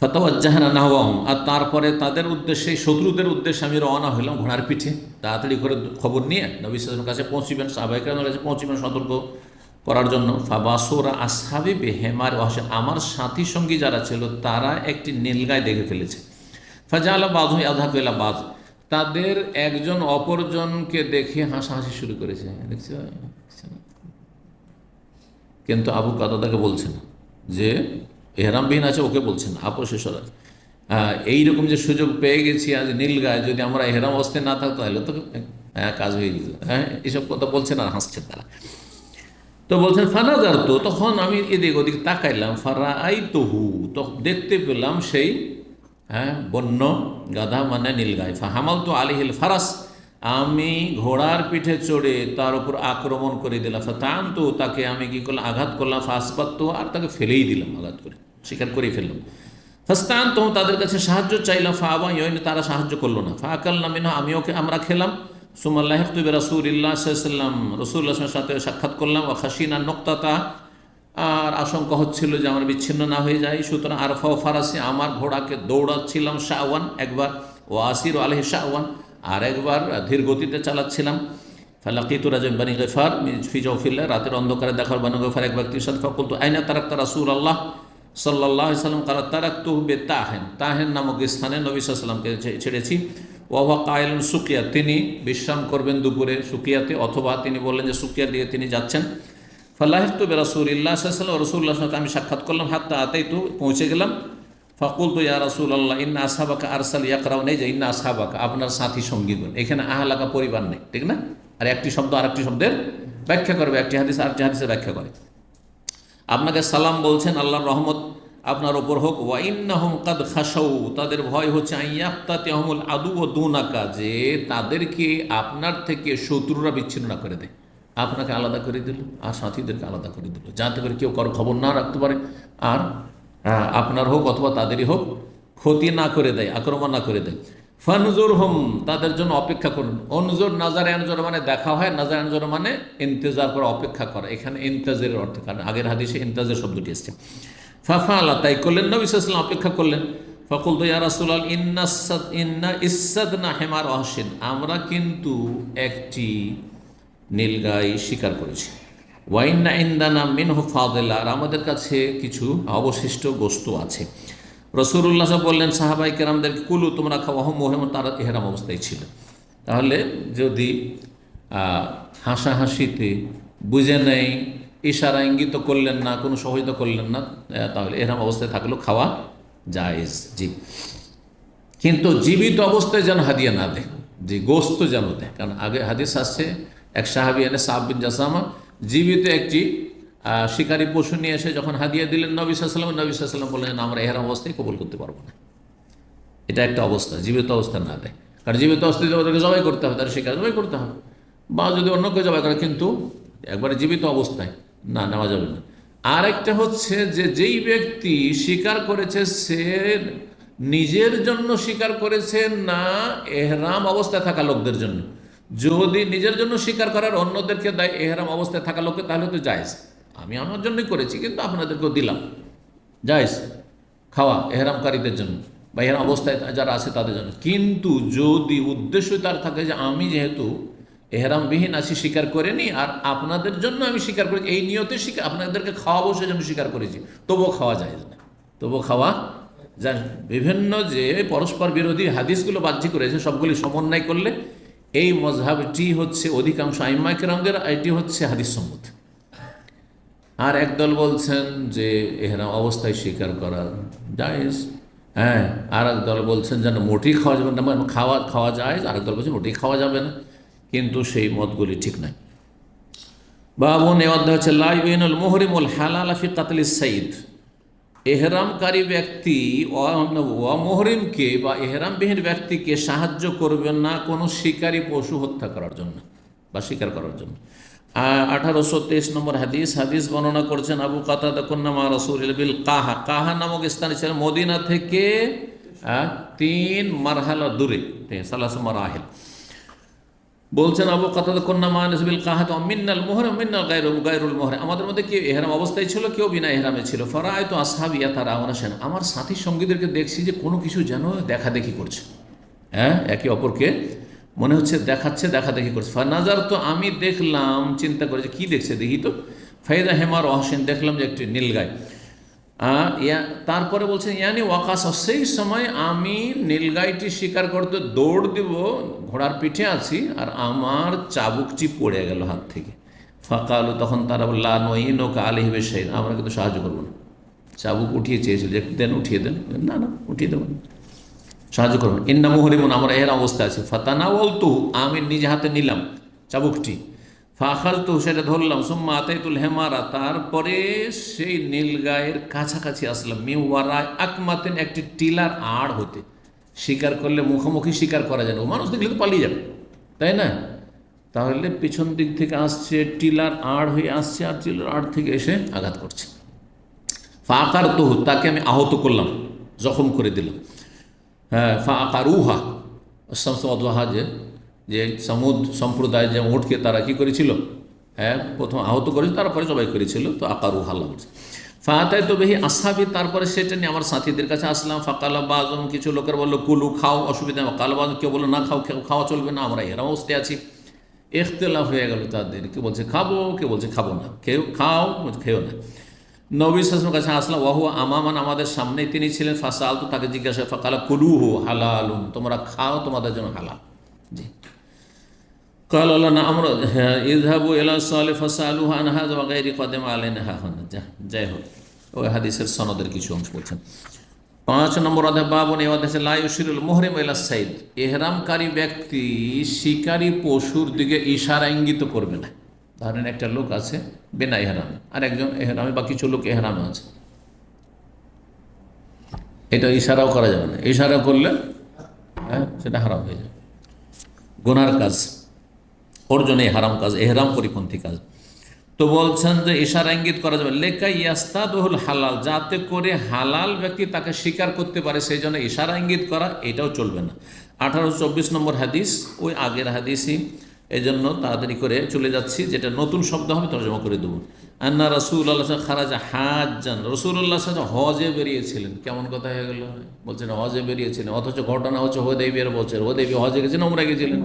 ফাতাওয়াজ্জাহনা নাহওয়াহুম, আর তারপরে তাদের উদ্দেশ্যে, শত্রুদের উদ্দেশ্যে আমি রওনা হইলাম ঘোড়ার পিঠে, তাড়াতাড়ি করে খবর নিয়ে নবী সাল্লাল্লাহু আলাইহি ওয়াসাল্লামের কাছে পৌঁছিবেন, সাহাবায়ে কেরামের কাছে পৌঁছিবেন সতর্ক করার জন্য। ফাবাসুরা আসহাবি বিহিমার ওয়াহশা, আমার সাথী সঙ্গী যারা ছিল তারা একটি নীলগাই দেখে ফেলেছে। ফাজালা বাযু ইয়াযহাবু ইলা বায, তাদের একজন অপরজনকে দেখে হাসাহাসি শুরু করেছে, দেখছো? কিন্তু আবু কাতাদাকে বলছে না যে এহরামবিহীন আছে, ওকে বলছেন আপোষে সরা, এইরকম যে সুযোগ পেয়ে গেছি আজ নীলগায়, যদি আমরা এহরাম অবস্থায় না থাকতো তাহলে তো কাজ হয়ে যেত। হ্যাঁ, এইসব কথা বলছেন আর হাসছেন তারা। তো বলছেন ফানাজার, তো তখন আমি এদিক ওদিক তাকাইলাম, ফারাআই তহু, তো দেখতে পেলাম সেই বন্য গাধা মানে নীলগাই। ফাহামাল তো আলিহিল ফারাস, আমি ঘোড়ার পিঠে চড়ে তার উপর আক্রমণ করে দিলাম। ফাতান, তো তাকে আমি কি করলাম, আঘাত করলাম। ফাসবাত, তো আর তাকে ফেলেই দিলাম, আঘাত করে শিকার করেই ফেললাম। ফাস্তান, তো তাদের কাছে সাহায্য চাইলাম। ফাআবা ইয়নি, তারা সাহায্য করলো না। ফাআকালনা মিনহা, আমরা খেলাম। সুমাল্লাহ তুবে রাসূলুল্লাহ সাল্লাল্লাহু আলাইহি ওয়াসাল্লাম, রাসূলুল্লাহর সাথে সাক্ষাৎ করলাম। ও খাসিনা নুক্তাতা, আর আশঙ্কা হচ্ছিল যে আমার বিচ্ছিন্ন না হয়ে যায়, সুতরাং আরফা ও ফারাসি, আমার ঘোড়াকে দৌড়াচ্ছিলাম শাওয়ান একবার, ও আসির আলাইহি শাওয়ান, আর একবার ধীর গতিতে চালাচ্ছিলাম। ফালাকিতু রাজুলান বানি গিফার ফি জাওফিল্লাহ, রাতের অন্ধকারে দেখার বানি গিফার এক ব্যক্তির সাথে। ফাকুলতু আইনা তারাকতা রাসূলুল্লাহ সাল্লাল্লাহু আলাইহি ওয়াসাল্লাম, ক্বালা তারাকতুহু বিতাহেন, তাহেন নামক স্থানে নবী সাল্লাল্লাহু আলাইহি ওয়াসাল্লামকে ছেড়েছি। ওয়া হুয়া কাইলুন সুকিয়া, তিনি বিশ্রাম করবেন দুপুরে সুকিয়াতে, অথবা তিনি বললেন যে সুকিয়ার দিকে তিনি যাচ্ছেন। ফালাহিকতু বিরাসূলিল্লাহ সাল্লাল্লাহু আলাইহি ওয়াসাল্লাম, রাসূলুল্লাহ সাল্লাল্লাহু আলাইহি ওয়াসাল্লামকে আমি সাক্ষাৎ করলাম। হাত্তা আতাইতু, পৌঁছে গেলাম। ফাকুলতু ইয়া রাসূলুল্লাহ ইন্না আসহাবাকা আরসাল ইয়াকরাউন, এই যে ইন্না আসহাবাকা আপনার সাথী সঙ্গীগণ, এখানে আহলাকা পরিবার নেই, ঠিক না? আর একটি শব্দ আরেকটি শব্দের ব্যাখ্যা করবে, একটি হাদিস আরেকটি হাদিসের ব্যাখ্যা করে। আপনাকে সালাম বলছেন, আল্লাহর রহমত আপনার ওপর হোক। ওয়া ইন্নাহুম কাদ খাশাউ, তাদের ভয় হচ্ছে আইয়াক্তাতিহুমুল আদু ওয়া দুনাকা, যে তাদেরকে আপনার থেকে শত্রুরা বিচ্ছিন্ন না করে দেয়। আপনাকে আলাদা করে দিল আর সাথীদেরকে আলাদা করে দিল, যাতে করে কেউ কারো খবর না রাখতে পারে, আর আপনার হোক অথবা তাদেরই হোক ক্ষতি না করে দেয়, আক্রমণ না করে দেয়। ফানজুর হুম, তাদের জন্য অপেক্ষা করুন। অনজুর নাজার আনজর মানে দেখা হয়, নাজার আনজর মানে ইন্তজার করা, অপেক্ষা করা। এখানে ইন্তাজের অর্থ, কারণ আগের হাদিসে ইন্তাজের শব্দটি এসছে। ফাফালা, তাই করলেন, নবী সাল্লাল্লাহু আলাইহি ওয়াসাল্লাম অপেক্ষা করলেন। ফাকুলতু ইয়া রাসূলুল্লাহ ইন্না ইসসাদনা হিমার ওয়াহশিন, আমরা কিন্তু একটি নীলগাই শিকার করেছি। ওয়া ইন্না ইনদানা মিনহু ফাদিলা, আর আমাদের কাছে কিছু অবশিষ্ট গোশত আছে। রাসূলুল্লাহ সাল্লাল্লাহু বললেন সাহাবায়ে কেরামদেরকে, কুলু, তোমরা খাওয়া। হুম মুহরিমুন, তারা ইহরাম অবস্থায় ছিল। তাহলে যদি হাসাহাসিতে বুঝে নেই, ইশারা ইঙ্গিত করলেন না, কোনো সহায়তা করলেন না, তাহলে ইহরাম অবস্থায় থাকলেও খাওয়া জায়েজ। জি, কিন্তু জীবিত অবস্থায় যেন হাদিয়া না দেয়, যে গোস্ত যেন দেয়। কারণ আগে হাদিস আসছে, এক সাহাবী এনে সাব বিন জাসামা জীবিত একটি শিকারী পশু নিয়ে এসে যখন হাদিয়া দিলেন নবী সাল্লাল্লাহু আলাইহি ওয়াসাল্লাম, নবী সাল্লাল্লাহু আলাইহি ওয়াসাল্লাম বললেন আমরা ইহরাম অবস্থায় কবুল করতে পারবো না। এটা একটা অবস্থা, জীবিত অবস্থা না দেয়। কারণ জীবিত অবস্থায় ওদেরকে জবাই করতে হবে, তার শিকার জবাই করতে হবে, বা যদি অন্য কেউ জবাই করে, কিন্তু একবারে জীবিত অবস্থায় না, নেওয়া যাবে না। আর একটা হচ্ছে যে যেই ব্যক্তি স্বীকার করেছে সে নিজের জন্য স্বীকার করেছে না এহরাম অবস্থায় থাকা লোকদের জন্য। যদি নিজের জন্য স্বীকার করার অন্যদেরকে দেয় এহরাম অবস্থায় থাকা লোককে, তাহলে তো জায়েজ। আমি আমার জন্যই করেছি কিন্তু আপনাদেরকেও দিলাম, জায়েজ খাওয়া এহরামকারীদের জন্য বা এহরাম অবস্থায় যারা আছে তাদের জন্য। কিন্তু যদি উদ্দেশ্য তার থাকে যে আমি যেহেতু এহরামবিহীন আছি, স্বীকার করে নি, আর আপনাদের জন্য আমি স্বীকার করেছি, এই নিয়তে আপনাদেরকে খাওয়াবো সেজন্য স্বীকার করেছি, তবুও খাওয়া যায় না, তবুও খাওয়া যায়। বিভিন্ন যে পরস্পর বিরোধী হাদিসগুলো বাহ্যিক রয়েছে সবগুলি সমন্বয় করলে এই মজহাবটি হচ্ছে অধিকাংশ আইম্মায়ে কেরামদের, এটি হচ্ছে হাদিস সম্মত। আর একদল বলছেন যে এহরাম অবস্থায় স্বীকার করা জায়েজ, হ্যাঁ। আর একদল বলছেন যেন মোটেই খাওয়া যাবে না, খাওয়া যায়। আর একদল বলছেন মোটেই খাওয়া যাবে না, কিন্তু সেই মতগুলি ঠিক নাই। বাবুন, এই অধ্যায় হচ্ছে লা ইউইনুল মুহরিমুল হালাল ফি কাতলিস সাইদ, এহরামকারী ব্যক্তি অমুহরিমকে বা এহরামবিহীন ব্যক্তিকে সাহায্য করবেন না কোনো শিকারী পশু হত্যা করার জন্য বা শিকার করার জন্য। 1823 নম্বর হাদিস বর্ণনা করছেন আবু কাতাদা কুন্না মা রাসূলিল্লাহ বিল কাহা। কাহা নামক স্থান ছিল মদিনা থেকে 3 মারহালা দূরে, 3 মারাহিল। বলছেন আবু কাতাদা কুন্না মা বিল কাহা মিন্নাল মুহরিম মিন্নাল গায়রুল মুহরিম, আমাদের মধ্যে কেউ ইহরাম অবস্থায় ছিল, কেউ বিনা ইহরামে ছিল। ফারাআইতু আসহাবি ইয়াতারাউনা শান, আমার সাথী সঙ্গীদেরকে দেখছি যে কোনো কিছু যেন দেখাদেখি করছে, হ্যাঁ, একে অপরকে মনে হচ্ছে দেখাদেখি করছে। ফানাজার, তো আমি দেখলাম, চিন্তা করেছি কি দেখছে দেখি তো। ফাইদা হেমার ওয়াহশিন, দেখলাম যে একটি নীলগাই। তারপরে বলছেন ইয়ানি ওয়াকাস, সেই সময় আমি নীলগাইটি শিকার করতে দৌড় দিব, ঘোড়ার পিঠে আছি, আর আমার চাবুকটি পড়ে গেল হাত থেকে। ফাকালু, তখন তারা বলল নইনুকা আলাইহি বিশাইইন, আমরা কিন্তু সাহায্য করবো না। চাবুক উঠিয়ে চেয়েছিল যে দেন, উঠিয়ে দেন, না উঠিয়ে দেবেন, সাহায্য করবেন। ইন্না মুহরিমুন, আমরা এর অবস্থায় আছি। ফাতানাওয়ালতু, আমি নিজে হাতে নিলাম চাবুকটি। ফাখালতু, সেটা ধরলাম। সুম্মা আতাইতুল হেমারা, তারপরে সেই নীলগায়ের কাছাকাছি আসলাম। মিওয়ারায় আকমাতেন, একটি টিলার আড় হতে। শিকার করলে মুখোমুখি শিকার করা যায় না, মানুষ দেখলে তো পালিয়ে যাবে, তাই না? তাহলে পিছন দিক থেকে আসছে, টিলার আড় হয়ে আসছে, আর টিলার আড় থেকে এসে আঘাত করছে। ফাকারতুহু, তাকে আমি আহত করলাম, জখম করে দিলাম। হ্যাঁ, ফাকারুহা শামসুদ্দোহা, যে সমুদ সম্প্রদায় যে উটকে তারা কী করেছিল, হ্যাঁ, প্রথম আহত করেছিল, তারপরে জবাই করেছিল, তো আকারু হাল্লা করছে। ফাতাই তো বেহি আসহাবি, তারপরে সেটা নিয়ে আমার সাথীদের কাছে আসলাম। ফাকালা বাজন, কিছু লোকের বললো কুলু, খাও, অসুবিধা নেই। কালা বাজন, কেউ বললো না খাওয়া চলবে না, আমরা এরাম অবস্থায় আছি। ইখতিলাফ হয়ে গেল তাদের, কেউ বলছে খাবো, কেউ বলছে খাবো না, কেউ খাও, খেও না। নবী সাল্লাল্লাহু আলাইহি ওয়াসাল্লামের কাছে আসলাম, ওয়াহু আমামান, আমাদের সামনেই তিনি ছিলেন। ফাসালতু, তাকে জিজ্ঞাসা, ফাকালা কুলুহু হালালুন, তোমরা খাও, তোমাদের জন্য হালাল। জি। قال الله نعم اذهبوا الى الصالح فسالوه عن هذا وغير قدم علينا هنا। যাই হোক, ওই হাদিসের সনদের কিছু অংশ বলছেন। 5 নম্বর অধ্যায় বাবুন, এই অধ্যায়ে লা ইউশিরুল মুহরিম ইলা সাইদ, ইহরামকারী ব্যক্তি শিকারী পশুর দিকে ইশারা ইঙ্গিত করবে না। ধরেন একটা লোক আছে বিনা ইহরামে, আর একজন ইহরামে বা কিছু লোক ইহরামে আছে, এটা ইশারাও করা যাবে না। ইশারা করলে সেটা হারাম হয়ে যাবে, গুনার কাজ, ওর জন্য হারাম কাজ, এহরাম পরিপন্থী কাজ। তো বলছেন যে ইশারা ইঙ্গিত করা যাবে, লেকা ইয়াস্তাদুল হালাল, যাতে করে হালাল ব্যক্তি তাকে স্বীকার করতে পারে, সেই জন্য ইশারা ইঙ্গিত করা এটাও চলবে না। 1824 নম্বর হাদিস, ওই আগের হাদিসই, এই জন্য তাড়াতাড়ি করে চলে যাচ্ছি, যেটা নতুন শব্দ হবে তর্জমা করে দেবো। আন্না রাসূলুল্লাহ খারাজা হাজ্জান, রাসূলুল্লাহ হজে বেরিয়েছিলেন। কেমন কথা হয়ে গেল, বলছেন হজে বেরিয়েছিলেন, অথচ ঘটনা হচ্ছে হুদাইবিয়ার বছর। হুদাইবিয়া হজে গেছেন, ওমরা গেছিলেন,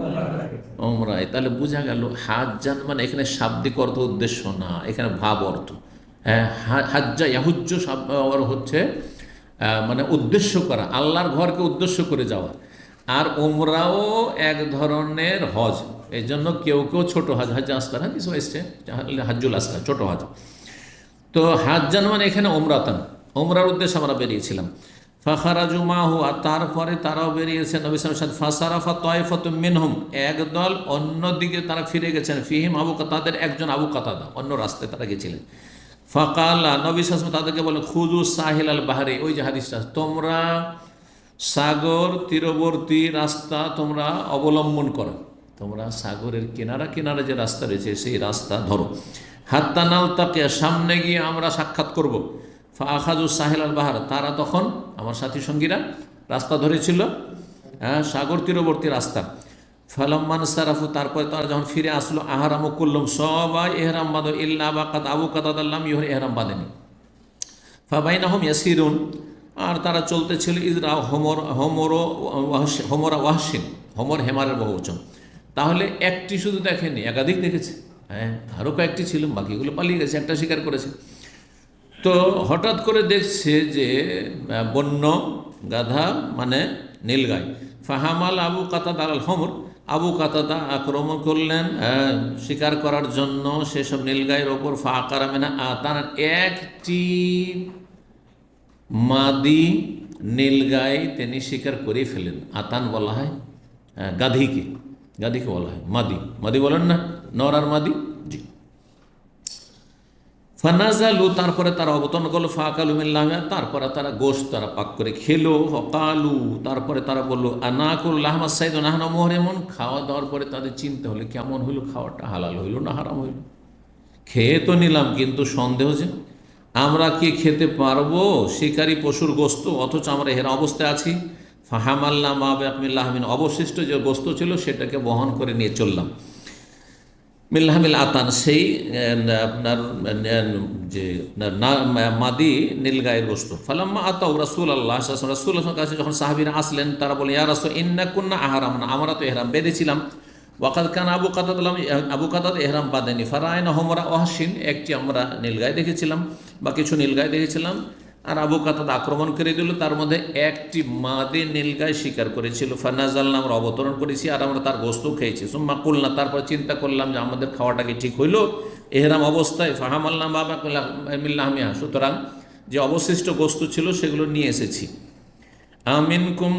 ওমরায়। তাহলে বোঝা গেল হাজ্জান মানে এখানে শাব্দিক অর্থ, উদ্দেশ্য না, এখানে ভাব অর্থ। হ্যাঁ, হাজ্জা ইয়াহুজ্জ হচ্ছে মানে উদ্দেশ্য করা, আল্লাহর ঘরকে উদ্দেশ্য করে যাওয়া। আর ওমরাও এক ধরনের হজ, এই জন্য কেউ কেউ ছোট হজ, হজ আসকার হাদিস এসছে, হাজ্জুল আসকার, ছোট হজ। তো হাজ্জান মানে এখানে ওমরাতান, ওমরার উদ্দেশ্যে আমরা বেরিয়েছিলাম। ফাখারাজু মাহু, আর তারপরে তারাও বেরিয়েছেন নবী সাল্লাল্লাহু আলাইহি ওয়াসাল্লাম। ফাসারাফা তায়ফাতুম মিনহুম, একদল অন্যদিকে তারা ফিরে গেছেন। ফিহিম আবু কাতাদা, তাদের একজন আবু কাতাদা, অন্য রাস্তায় তারা গেছিলেন। ফাকালা, নবী সাল্লাল্লাহু আলাইহি ওয়াসাল্লাম তাদেরকে বলেন, খুযু সাহিল আল বাহরি, ওই যে হাদিসটা, তোমরা সাগর তীরবর্তী রাস্তা তোমরা অবলম্বন করো, তোমরা সাগরের কিনারা কিনারা যে রাস্তা রয়েছে সেই রাস্তা ধরো। হাত্তা নালতাকিয়া, সামনে গিয়ে আমরা সাক্ষাৎ করব। ফাআখাযু সাহিল আল বাহর, তারা তখন আমার সাথী সঙ্গীরা রাস্তা ধরেছিল, সাগর তীরবর্তী রাস্তা। ফালাম্মান সারাফু, তারপরে তারা যখন ফিরে আসলো, আহরামু কুল্লুম, সবাই এহরাম বাঁধো, ইল্লা আবু কাতাদা লাম ইহর, এহরাম বাঁধেনি। ফাবাইনাহুম ইয়াসিরুন, আর তারা চলতেছিল, ইজরা হোমরা ওয়াহসিন, হোমর হেমারের বহুবচন। তাহলে একটি শুধু দেখেনি, একাধিক দেখেছে, হ্যাঁ, আরও কয়েকটি ছিল, বাকিগুলো পালিয়ে গেছে, একটা শিকার করেছে। তো হঠাৎ করে দেখছে যে বন্য গাধা মানে নীলগাই। ফাহামাল আবু কাতাদা আল হোমর, আবু কাতাদা আক্রমণ করলেন শিকার করার জন্য সেসব নীলগাইয়ের ওপর। ফাআকারা মিনা আতান, একটি মাদি নীলগাই তিনি শিকার করে ফেলেন। আতান বলা হয় গাধীকে, গাধীকে বলা হয় মাদি, মাদি বলেন না, নর আর মাদি, জি। ফানাজালু, তারপরে তারা অবতরণ করলো। ফাকালু মিল্লাহিয়া, তারপরে তারা গোশত তারা পাক করে খেলো। ফাকালু, তারপরে তারা বললো, আনাকুল লাহমা সাইদ নাহনু মুহরিমুন, খাওয়া দাওয়ার পরে তাদের চিন্তা হলো কেমন হইল, খাওয়াটা হালাল হইল না হারাম হইল। খেয়ে তো নিলাম, কিন্তু সন্দেহ যে আমরা কি খেতে পারবো শিকারী পশুর গোস্ত, অথচ আমরা এর অবস্থায় আছি। ফাহামাল্লা মা বাকমিল্লাহমিন, অবশিষ্ট যে গোস্ত ছিল সেটাকে বহন করে নিয়ে চললাম। মিল্লাহমিল আতান, সেই আপনার যে মাদি নীলগায়ের গোস্ত। ফালাম্মা আতাউ রাসূলুল্লাহ রাসূলের কাছে যখন সাহাবীরা আসলেন, তারা বলে, ইয়া রাসূল ইন্না কুন্না আহরামনা, আমরা তো ইহরাম বেঁধেছিলাম। ওয়াকাদ কান আবু কাতাদা ইহরাম বাঁধেনি। ফারায়না হোমরা ওয়াহসিন, একটি আমরা নীলগাই দেখেছিলাম বা কিছু নীলগাই দেখেছিলাম, আর আবু কাতাদা আক্রমণ করে দিল, তার মধ্যে একটি মাদি নীলগাই শিকার করেছিল। ফানাজালনা, আমরা অবতরণ করেছি, আর আমরা তার গোস্ত খেয়েছি। সুম্মা কুলনা, তারপর চিন্তা করলাম যে আমাদের খাওয়াটা কি ঠিক হইল এহরাম অবস্থায়। ফাহামাল্লাম বাবা মিল্লাহমিয়া, সুতরাং যে অবশিষ্ট গোস্ত ছিল সেগুলো নিয়ে এসেছি। আমিনকুম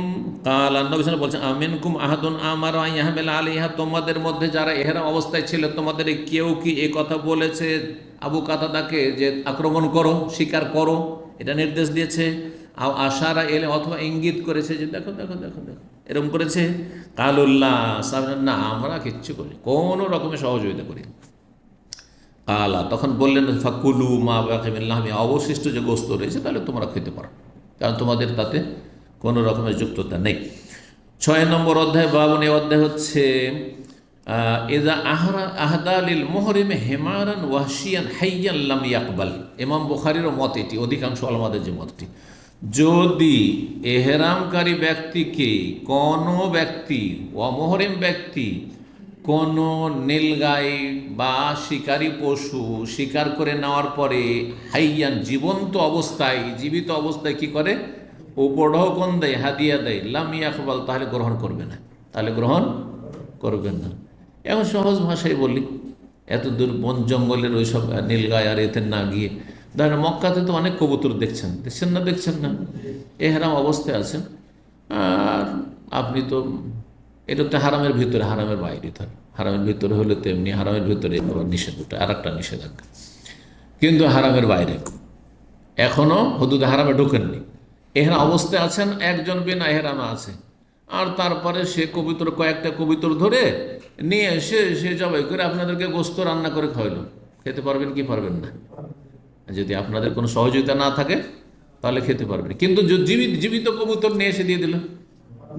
কাল, নবী সাল্লাল্লাহু বলছেন, আমিনকুম আহাদুন আমারা ইয়াহমিল আলাইহা, তোমাদের মধ্যে যারা এহরাম অবস্থায় ছিল তোমাদের কেউ কি এ কথা বলেছে আবু কাতাদাকে যে আক্রমণ করো, শিকার করো, এটা নির্দেশ দিয়েছে। আশারা এলে, অথবা ইঙ্গিত করেছে যে দেখো দেখো দেখো দেখো, এরকম করেছে। কালুল্লাহ, না আমরা কিচ্ছু করি, কোনো রকমের সহযোগিতা করি। কালা, তখন বললেন, ফাকুলু মা বাকিমিল্লাহ, অবশিষ্ট যে গোস্ত রয়েছে তাহলে তোমরা খেতে পারো, কারণ তোমাদের তাতে কোনো রকমের যুক্ততা নেই। 6 নম্বর অধ্যায় বাবুন, এই অধ্যায় হচ্ছে ইযা আহদা লিল মুহরিম হিমারান ওয়াহশিয়ান হাইয়ান লাম ইয়াকবাল। ইমাম বুখারীর মত এটি, অধিকাংশ ওলামাদের যে মতটি, যদি এহরামকারী ব্যক্তিকে কোনো ব্যক্তি, অমুহরিম ব্যক্তি কোনো নীলগাই বা শিকারী পশু শিকার করে নেওয়ার পরে হাইয়ান জীবিত অবস্থায় কি করে, উপঢৌকন দেয়, হাদিয়া দেয়, লাম ইয়াকবাল, তাহলে গ্রহণ করবে না, করবেন না। এখন সহজ ভাষায় বলি, এত দূর বন জঙ্গলের ওইসব নীলগাই আর এতে না গিয়ে, ধরেন মক্কাতে তো অনেক কবুতর দেখছেন না, এহরাম অবস্থায় আছেন, আর আপনি তো এটা তো হারামের ভিতরে, হারামের বাইরে থাকে। হারামের ভিতরে হলে তেমনি, হারামের ভিতরে নিষেধ, ওটা আর একটা নিষেধাজ্ঞা, কিন্তু হারামের বাইরে এখনও হুদুদে হারামে ঢোকেননি, এহরাম অবস্থায় আছেন, একজন বিনা এহরামে আছে, আর তারপরে সে কয়েকটা কবুতর ধরে নিয়ে এসে সে জবাই করে আপনাদেরকে গোস্ত রান্না করে খাওয়াইল, খেতে পারবেন কি পারবেন না? যদি আপনাদের কোনো সহযোগিতা না থাকে তাহলে খেতে পারবেন, কিন্তু জীবিত কবুতর নিয়ে এসে দিয়ে দিল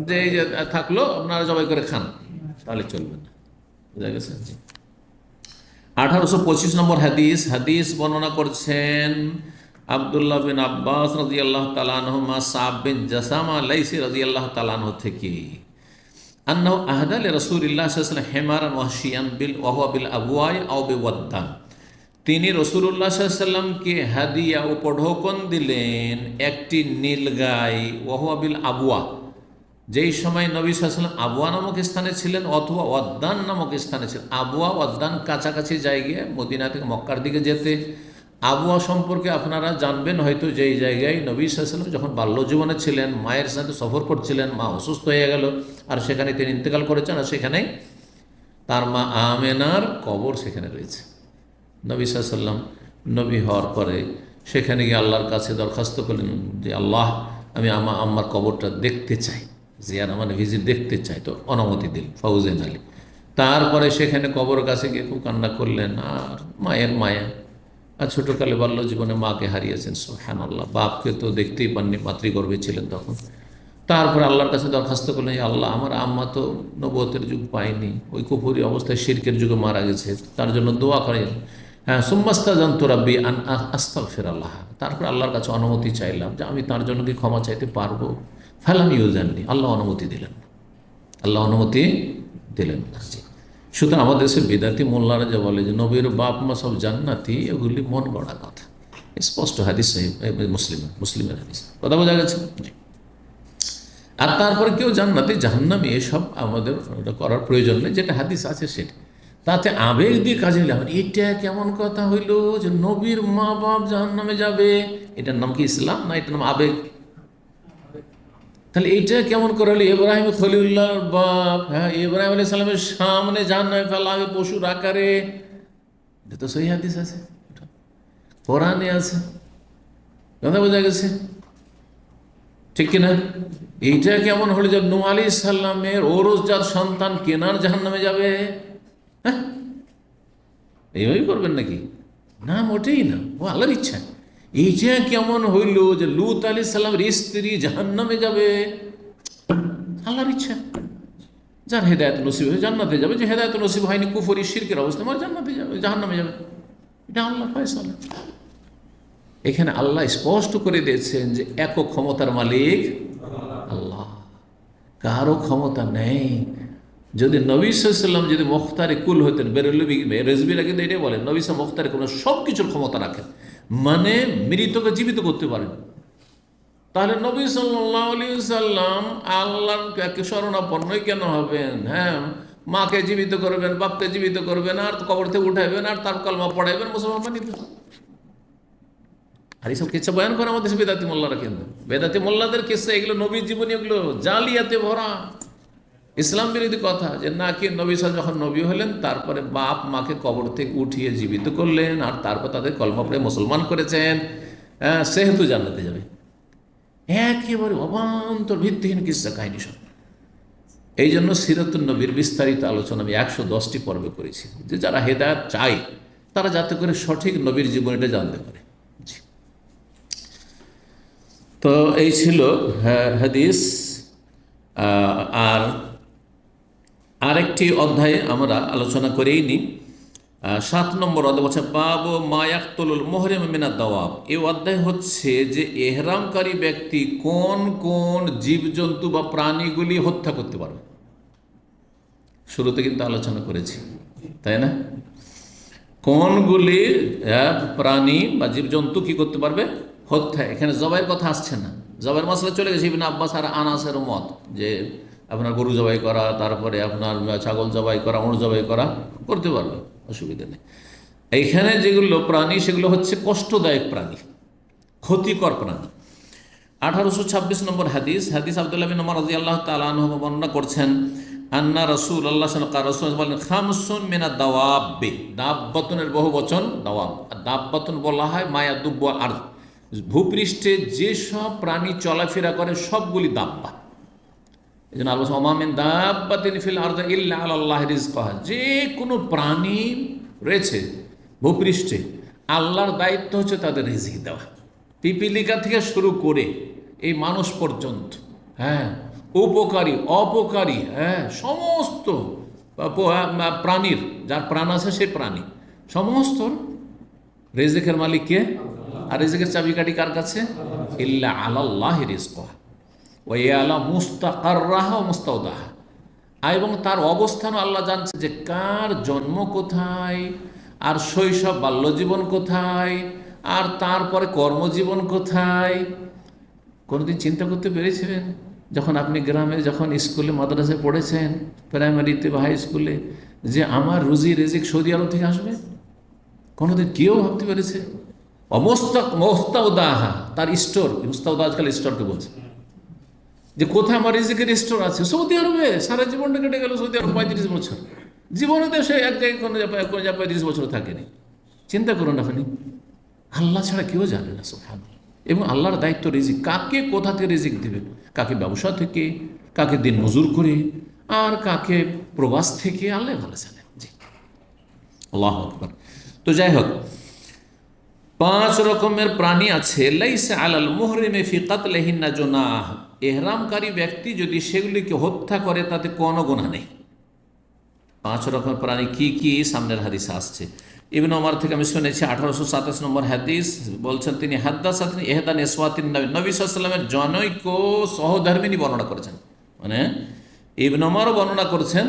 যে এই যে থাকলো, আপনারা জবাই করে খান, তাহলে চলবে না। বুঝা গেছে? 1825 নম্বর হাদিস বর্ণনা করছেন আব্দুল্লাহ বিন আব্বাস রাদিয়াল্লাহু তাআলা আনহুমা, সাআব বিন জাসামা লাইসি রাদিয়াল্লাহু তাআলা আনহু থেকে, আন্নাহু আহদা লিরাসূলিল্লাহ সাল্লাল্লাহু আলাইহি ওয়াসাল্লাম হিমারান ওয়াহশিয়ান ওয়া হুয়া বিল আবওয়াই আও বিওয়াদ্দান। তিনি রাসূলুল্লাহ সাল্লাল্লাহু আলাইহি ওয়াসাল্লামকে হাদিয়া উপঢৌকন দিলেন একটি নীলগাই, ওয়া হুয়া বিল আবওয়া, যেই সময় নবী সাল্লাল্লাহু আলাইহি ওয়াসাল্লাম আবওয়া নামক স্থানে ছিলেন অথবা ওয়াদ্দান নামক স্থানে ছিলেন। আবওয়া ওয়াদ্দান কাছাকাছি জায়গায়, মদিনা থেকে মক্কার দিকে যেতে। আবওয়া সম্পর্কে আপনারা জানবেন হয়তো, যেই জায়গায় নবী সাল্লাল্লাহু আলাইহি ওয়াসাল্লাম যখন বাল্য জীবনে ছিলেন, মায়ের সাথে সফর করছিলেন, মা অসুস্থ হয়ে গেল, আর সেখানে তিনি ইন্তেকাল করেছেন, আর সেখানেই তার মা আমেনার কবর সেখানে রয়েছে। নবী সাল্লাল্লাহু আলাইহি ওয়াসাল্লাম নবী হওয়ার পরে সেখানে গিয়ে আল্লাহর কাছে দরখাস্ত করলেন যে আল্লাহ, আমি আমার কবরটা দেখতে চাই, জিয়ারা মানে ভিজিট দেখতে চাই, তো অনুমতি দিল ফৌজেন আলী। তারপরে সেখানে কবর কাছে গিয়ে খুব কান্না করলেন, আর মায়ের মায়া, আর ছোটোকালে বাল্য জীবনে মাকে হারিয়েছেন, সুবহানাল্লাহ, বাপকে তো দেখতেই পাননি, মাতৃগর্ভে ছিলেন তখন। তারপরে আল্লাহর কাছে দরখাস্ত করলেন, আল্লাহ, আমার আম্মা তো নবুয়তের যুগ পায়নি, ওই কুফরি অবস্থায় শিরকের যুগে মারা গেছে, তার জন্য দোয়া করেন। হ্যাঁ, সুম্মাস্তাজানতু রাব্বি আন আস্তাগফিরাল্লাহ, তারপর আল্লাহর কাছে অনুমতি চাইলাম যে আমি তার জন্য কি ক্ষমা চাইতে পারবো। ফালাম ইউজাননি, আল্লাহ অনুমতি দিলেন না। জি, সুতরাং আমাদের দেশে বিদাতি মোল্লারা যে বলে যে নবীর বাপ মা সব জান্নাতি, এগুলি মন গড়া কথা। স্পষ্ট হাদিস, মুসলিমের হাদিস, কথা বোঝা গেছে। আর তারপরে কেউ জান্নাতি জাহান্নামী এসব আমাদের করার প্রয়োজন নেই, যেটা হাদিস আছে সেটা। তাতে আবেগ দিয়ে কাজে লাগবে, এটা কেমন কথা হইল যে নবীর মা বাপ জাহান্নামে যাবে, এটার নাম কি ইসলাম না, এটার নাম আবেগ? তাহলে এইটা কেমন করে হলো? ইব্রাহিম খলিলুল্লাহর বাপ, হ্যাঁ, ইব্রাহিম আলাইহিস সালামের সামনে জাহান্নামে ফেলা হবে পশুর আকারে, এটা তো সহিহ হাদিস আছে, কোরআনে আছে, কথা বোঝা গেছে, ঠিক কিনা? এইটা কেমন হলো যে নূহ আলাইহিস সালামের ওরসজাত সন্তান কেনান জাহান্নামে যাবে? হ্যাঁ, এইভাবেই করবেন নাকি? না, মোটেই না, ও আল্লাহর ইচ্ছা। এইটা কেমন হইল যে লূত আলাইহিস সালামের স্ত্রী জাহান্নামে যাবে? আল্লাহর ইচ্ছা। যার হেদায়েত নসিব হয়ে জান্নাতে যাবে, যে হেদায়েত নসিব হয়নি, কুফরি শিরকের অবস্থা, আমার জান্নাতে যাবে, জাহান্নামে যাবে, এটা আল্লাহর ফয়সালা। এখানে আল্লাহ স্পষ্ট করে দিয়েছেন যে একক ক্ষমতার মালিক আল্লাহ, কারো ক্ষমতা নেই। যদি নবী সাল্লাল্লাহু আলাইহি ওয়াসাল্লাম যদি মুখতারে কুল হতেন, রেজবিরা কিন্তু এটাই বলেন, নবী সাল্লাল্লাহু মুখতারে কুল, সব কিছুর ক্ষমতা রাখেন, মানে মৃতকে জীবিত করতে পারেন, তাহলে নবী সাল্লাল্লাহু আলাইহি ওয়াসাল্লাম আল্লাহর শরণাপন্নই কেন হবেন? হ্যাঁ, মাকে জীবিত করবেন, বাপকে জীবিত করবেন, আর কবর থেকে উঠাইবেন, আর তার কলমা পড়াইবেন, মুসলমান বানিয়ে দেবেন। আর এইসব কিচ্ছা বয়ান করে আমাদের বেদাতি মোল্লারা, কিন্তু বেদাতি মোল্লাদের কিচ্ছা এগুলো, নবীর জীবনী এগুলো জালিয়াতে ভরা, ইসলাম বিরোধী কথা। যে না, কি নবী সাল্লাল্লাহু যখন নবী হলেন, তারপরে বাপ মাকে কবর থেকে উঠিয়ে জীবিত করলেন, আর তারপর তাদের কলমা পড়ে মুসলমান করেছেন, সেহেতু জান্নাতে যাবে। একেবারে অবান্তর ভিত্তিহীন কিচ্ছা কাহিনী সব। এই জন্য সিরাতুন নবীর বিস্তারিত আলোচনা আমি 110টি পর্বে করেছি, যে যারা হেদায়েত চায় তারা যাতে করে সঠিক নবীর জীবনীটা জানতে পারে। তো এই ছিল হাদিস। আর আরেকটি অধ্যায়ে আমরা আলোচনা করেই নি, 7 নম্বর অধ্যায় হচ্ছে বাবু মায়াকতুল মুহরিম মিনাদ দাওয়াব। এই অধ্যায় হচ্ছে যে এহরামকারী ব্যক্তি কোন কোন জীবজন্তু বা প্রাণীগুলি হত্যা করতে পারবে। শুরুতে কিন্তু আলোচনা করেছি, তাই না? কোনগুলি প্রাণী বা জীবজন্তু কি করতে পারবে? হত্যা। এখানে জবাইয়ের কথা আসছে না, জবাইয়ের মশলা চলে গেছে ইবনে আব্বাস আর আনাসের মত যে আপনার গরু জবাই করা, তারপরে আপনার ছাগল জবাই করা, উট জবাই করা করতে পারবে, অসুবিধা নেই। এইখানে যেগুলো প্রাণী সেগুলো হচ্ছে কষ্টদায়ক প্রাণী, ক্ষতিকর প্রাণী। 1826 নম্বর হাদিস আব্দুল্লাহ বিন উমর রাদিয়াল্লাহু তাআলা আনহু বর্ণনা করছেন, আন্না রাসূলুল্লাহ সাল্লাল্লাহু আলাইহি ওয়াসাল্লাম বলেন, খামসুন মিনাদ দাওয়াবি, দাব্বাতুনের বহু বচন দাওয়াব। আর দাব্বাতুন বলা হয় মায়া দুব্ব আরদ, ভূপৃষ্ঠে যেসব প্রাণী চলাফেরা করে সবগুলি দাব্বা। এই জন্য আল্লাহ ওমা মিন দাব্বাতিন ফিল আরদি ইল্লা আলাল্লাহি রিজকুহা, যে কোনো প্রাণী রয়েছে ভূপৃষ্ঠে আল্লাহর দায়িত্ব হচ্ছে তাদের রিজিক দেওয়া। পিপিলিকা থেকে শুরু করে এই মানুষ পর্যন্ত, হ্যাঁ, উপকারী অপকারী, হ্যাঁ, সমস্ত প্রাণীর, যার প্রাণ আছে সেই প্রাণী সমস্ত রিজিকের মালিক কে? আর রিজিকের চাবিকাঠি কার কাছে? ইল্লা আলাল্লাহি রিজকুহা ওয়া ইয়ালা মুস্তাকাররাহা ওয়া মুস্তাওদাহা, এবং তার অবস্থানও আল্লাহ জানছে যে কার জন্ম কোথায়, আর শৈশব বাল্যজীবন কোথায়, আর তারপরে কর্মজীবন কোথায়। কোনোদিন চিন্তা করতে পেরেছিলেন যখন আপনি গ্রামে, যখন স্কুলে মাদ্রাসায় পড়েছেন, প্রাইমারিতে বা হাই স্কুলে, যে আমার রুজি রিজিক সৌদি আরব থেকে আসবে? কোনোদিন কেউ ভাবতে পেরেছে? মুস্তাওদাহা, তার স্টোর, মুস্তাওদা আজকাল স্টোরকে বলছে, যে কোথায় আমার রিজিকের স্টোর আছে? সৌদি আরবে। সারা জীবনটা কেটে গেল সৌদি আরব 35 বছর, জীবনে তো সে এক জায়গায় কোনো 35 বছর থাকেনি। চিন্তা করুন আপনি, আল্লাহ ছাড়া কেউ জানে না সুবহানাল্লাহ। এবং আল্লাহর দায়িত্ব রিজিক, কাকে কোথা থেকে রিজিক দিবেন, কাকে ব্যবসা থেকে, কাকে দিন মজুর করে, আর কাকে প্রবাস থেকে, আল্লাহ ভালো জানেন। জি, আল্লাহু আকবার। তো যাই হোক, 5 রকমের প্রাণী আছে। লাইসা আলাল মুহরিমি ফি কাতলিহিন্না জুনাহ, ইহরামকারী ব্যক্তি যদি সেগুলিকে হত্যা করে তাতে কোনো গুনাহ নেই। 5 রকমের প্রাণী কি কি? সামনের হাদিসে আসছে। ইবনে ওমর থেকে আমি শুনেছি 1827 নম্বর হাদিস, বলছেন তিনি, হাদ্দাসাতনি ইহদা নিসওয়াতিন নবী, নবী সাল্লাল্লাহু আলাইহি ওয়াসাল্লামের জনৈক সহধর্মিনী বর্ণনা করেছেন, মানে ইবনে ওমরও বর্ণনা করেছেন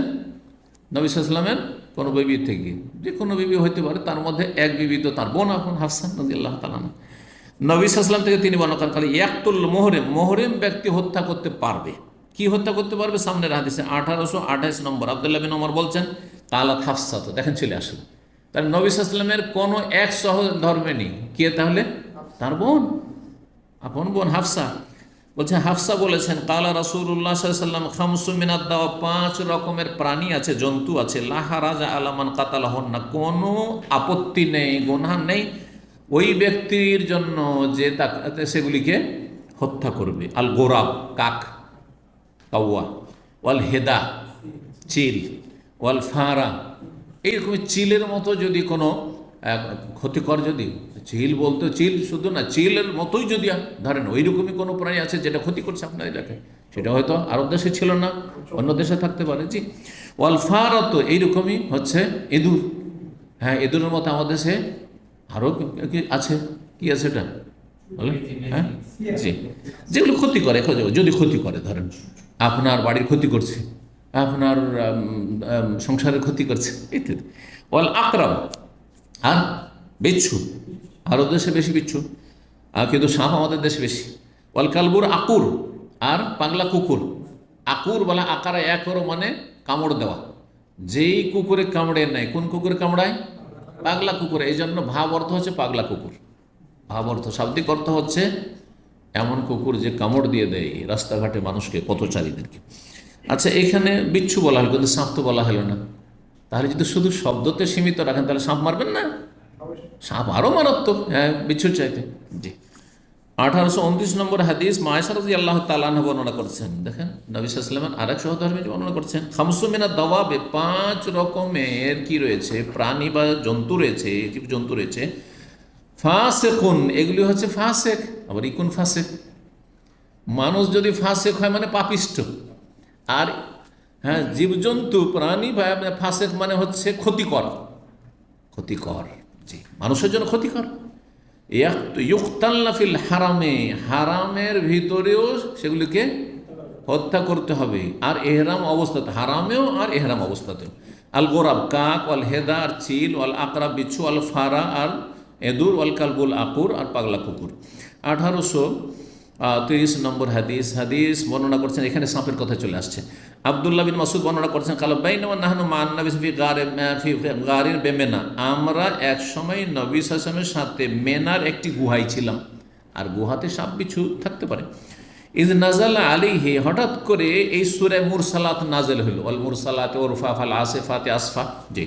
নবী সাল্লাল্লাহু আলাইহি ওয়াসাল্লামের কোনো বিবি থেকে, যে কোনো বিবি হইতে পারে, তার মধ্যে এক বিবি তো তার বোন আপন হাফসা রাদিয়াল্লাহু তাআলা। নবী সাল্লাল্লাহু আলাইহি ওয়াসাল্লাম থেকে তিনি বর্ণনা করেন, খালি ইয়াকতুল মুহরিম, মুহরিম ব্যক্তি হত্যা করতে পারবে। কি হত্যা করতে পারবে? সামনের হাদিসে 1828 নম্বর আব্দুল্লাহ বিন ওমর বলছেন, কালাত হাফসা, তো দেখেন চলে আসলো। তাহলে নবী সাল্লাল্লাহু আলাইহি ওয়াসাল্লামের কোনো এক সহধর্মিণী কে? তাহলে তার বোন, আপন বোন হাফসা। বলছেন, হাফসা বলেছেন, কালা রাসূলুল্লাহ সাল্লাল্লাহু আলাইহি ওয়াসাল্লাম, খামসু মিনাদ দাওয়া, 5 রকমের প্রাণী আছে, জন্তু আছে, লা হারাজা আলা মান কাতালাহুন্না, কোনো আপত্তি নেই, গুনাহ নেই ওই ব্যক্তির জন্য যে সেগুলিকে হত্যা করবে। আল গোরাব, কাক, কাউয়া, ওয়াল হেদা, চিল, ওয়াল ফারা, এইরকম চিলের মতো যদি কোনো ক্ষতিকর, যদি চিল বলতে, চিল শুধু না, চিলের মতোই যদি ধরেন ওই রকমই কোনো প্রাণী আছে যেটা ক্ষতি করছে আপনার এলাকায়, সেটা হয়তো আরব দেশে ছিল না, অন্য দেশে থাকতে পারে। জি, ওয়াল ফারা, তো এইরকমই হচ্ছে ইঁদুর। হ্যাঁ, ইঁদুরের মতো আমাদের দেশে আরও কি আছে? কি আছে এটা বলেন? হ্যাঁ, জি, যেগুলো ক্ষতি করে, যদি ক্ষতি করে, ধরেন আপনার বাড়ির ক্ষতি করছে, আপনার সংসারের ক্ষতি করছে, ইত্যাদি। ওয়াল আকরাম, আর বিচ্ছু, আরব দেশে বেশি বিচ্ছু, আর কিন্তু সাপ আমাদের দেশে বেশি। ওয়াল কালবুর, আকুর, আর পাগলা কুকুর। আকুর বলা আকারে একর, মানে কামড় দেওয়া, যেই কুকুরে কামড়ে নেয়। কোন কুকুরে কামড়ায়? পাগলা কুকুর। এই জন্য ভাব অর্থ হচ্ছে পাগলা কুকুর, ভাব অর্থ, শাব্দিক অর্থ হচ্ছে এমন কুকুর যে কামড় দিয়ে দেয় রাস্তাঘাটে মানুষকে, পথচারীদেরকে। আচ্ছা, এখানে বিচ্ছু বলা হলো, কিন্তু সাপ তো বলা হলো না। তাহলে যদি শুধু শব্দতে সীমিত রাখেন তাহলে সাপ মারবেন না? সাপ আরও মারাত্মক, হ্যাঁ, বিচ্ছুর চাইতে। জি, 1829 নম্বর হাদিস, মায়েশা রাদিয়াল্লাহু তাআলা আনহা বর্ণনা করছেন। দেখেন, নবী সাল্লাল্লাহু আলাইহি ওয়াসাল্লামের আরেক সহধর্মী বর্ণনা করছেন, খামসু মিনাদ দাওয়াবে, 5 রকমের কি রয়েছে? প্রাণী বা জন্তু রয়েছে, জীবজন্তু রয়েছে। ফাসিকুন, এগুলি হচ্ছে ফাসেক, আবার ইকুন ফাসেক। মানুষ যদি ফাসেক হয় মানে পাপিষ্ঠ, আর হ্যাঁ, জীবজন্তু প্রাণী বা ফাসেক মানে হচ্ছে ক্ষতিকর, ক্ষতিকর। জি, মানুষের জন্য ক্ষতিকর। ইউকতালনা ফিল হারামে, হারামের ভিতরেও সেগুলিকে হত্যা করতে হবে, আর এহরাম অবস্থাতে, হারামেও আর এহরাম অবস্থাতেও। আল গোরাব কাক, ওয়াল হেদা আর চিল, ওয়াল আকরা বিচ্ছু, আল ফারা আর এদুর, ওয়াল কালবুল আকুর আর পাগলা কুকুর। 1830 নম্বর হাদিস বর্ণনা করছেন, এখানে সাপের কথা চলে আসছে। আব্দুল্লাহ বিন মাসুদ বর্ণনা করছেন, কাল বাইনামা নাহনু মান নবী ফি গারিন বেমেনা, আমরা এক সময় নবী সাল্লাল্লাহু আলাইহি ওয়াসাল্লামের সাথে মেনার একটি গুহায় ছিলাম, আর গুহাতে সাপ বিচ্ছু থাকতে পারে। ইজ নাজালা আলাইহি, হঠাৎ করে এই সূরা মুরসালাত নাযিল হলো, ওয়াল মুরসালাত উরফা ফাল আসিফাতি আসফা। জি,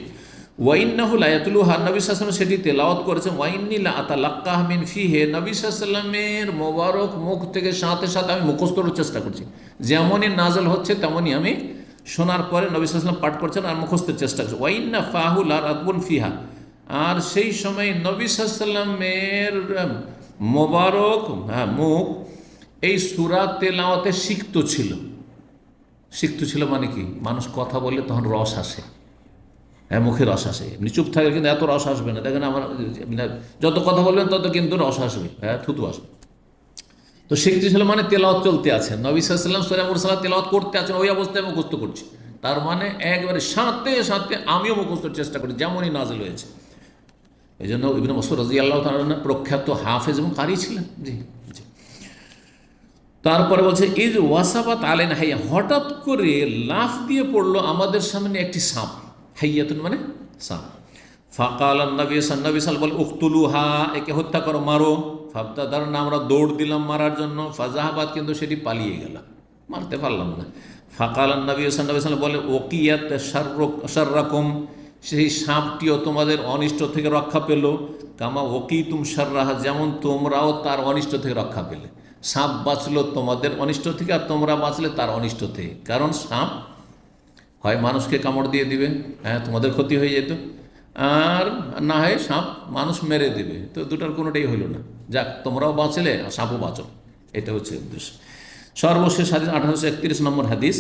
ওয়াইন্নাহু লা ইয়াতলুহা, নবী সাল্লাল্লাহু আলাইহি ওয়াসাল্লাম সেটি তেলাওয়াত করেছেন। ওয়াইন্নী লা আতালাক্কাহু মিন ফিহি, নবী সাল্লাল্লাহু আলাইহি ওয়াসাল্লামের মোবারক মুখ থেকে সাথে সাথে আমি মুখস্থ করার চেষ্টা করছি, যেমনই নাযিল হচ্ছে তেমনই আমি শোনার পরে নবী সাল্লাল্লাহু আলাইহি ওয়াসাল্লাম পাঠ করছেন আর মুখস্থের চেষ্টা করছি। ওয়াইন্না ফাহু লা রাতবুন ফিহা, আর সেই সময় নবী সাল্লাল্লাহু আলাইহি ওয়াসাল্লামের মোবারক মুখ এই সূরা তেলাওয়াতে সিক্ত ছিল। মানে কি, মানুষ কথা বললে তখন রস আসে, মুখে রস আসে। এমনি চুপ থাকে কিন্তু এত রস আসবে না, দেখেন আমার যত কথা বলবেন তত কিন্তু রস আসবে, থুতু আসবে। তো সিক্ত ছিল মানে তেলাওয়াত চলতে আছে, নবী সাল্লাল্লাহু আলাইহি ওয়াসাল্লাম সূরা মুরসালাত তেলাওয়াত করতে আছেন, ওই অবস্থায় মুখস্থ করছি। তার মানে একবারে সাথে সাথে আমিও মুখস্থর চেষ্টা করি যেমনই নাযিল হয়েছে। এই জন্য ইবনে মাসউদ রাদিয়াল্লাহু তাআলা প্রখ্যাত হাফেজ এবং কারি ছিলেন। জি। তারপরে বলছে, ইজ ওয়াসাবাত আলাইনা হাইয়া, হঠাৎ করে লাফ দিয়ে পড়লো আমাদের সামনে একটি সাপ। হাইয়াতুন মানে সাপ। ফাকাল নবী সাল্লাল্লাহু বলে, উকতুলুহা, একে হত্যা করো, মারো। ফাবতাদারনা, আমরা দৌড় দিলাম মারার জন্য। ফাজাহাবাত, কিন্তু সেটি পালিয়ে গেল, মারতে পারলাম না। ফাকাল নবী সাল্লাল্লাহু বলে, ওকিয়াত শাররাকুম, সেই সাপটিও তোমাদের অনিষ্ট থেকে রক্ষা পেল। কামা ওকিতুম শাররাহা, যেমন তোমরাও তার অনিষ্ট থেকে রক্ষা পেলে। সাপ বাঁচলো তোমাদের অনিষ্ট থেকে, আর তোমরা বাঁচলে তার অনিষ্ট থেকে। কারণ সাপ হয় মানুষকে কামড় দিয়ে দিবে, তোমাদের ক্ষতি হয়ে যেত, আর না হয় সাপ মানুষ মেরে দিবে, তো দুটার কোনোটাই হইল না। যাক, তোমরাও বাঁচলে আর সাপও বাঁচো, এটা হচ্ছে উদ্দেশ্য। সর্বশেষ হাদিস 1831 নম্বর হাদিস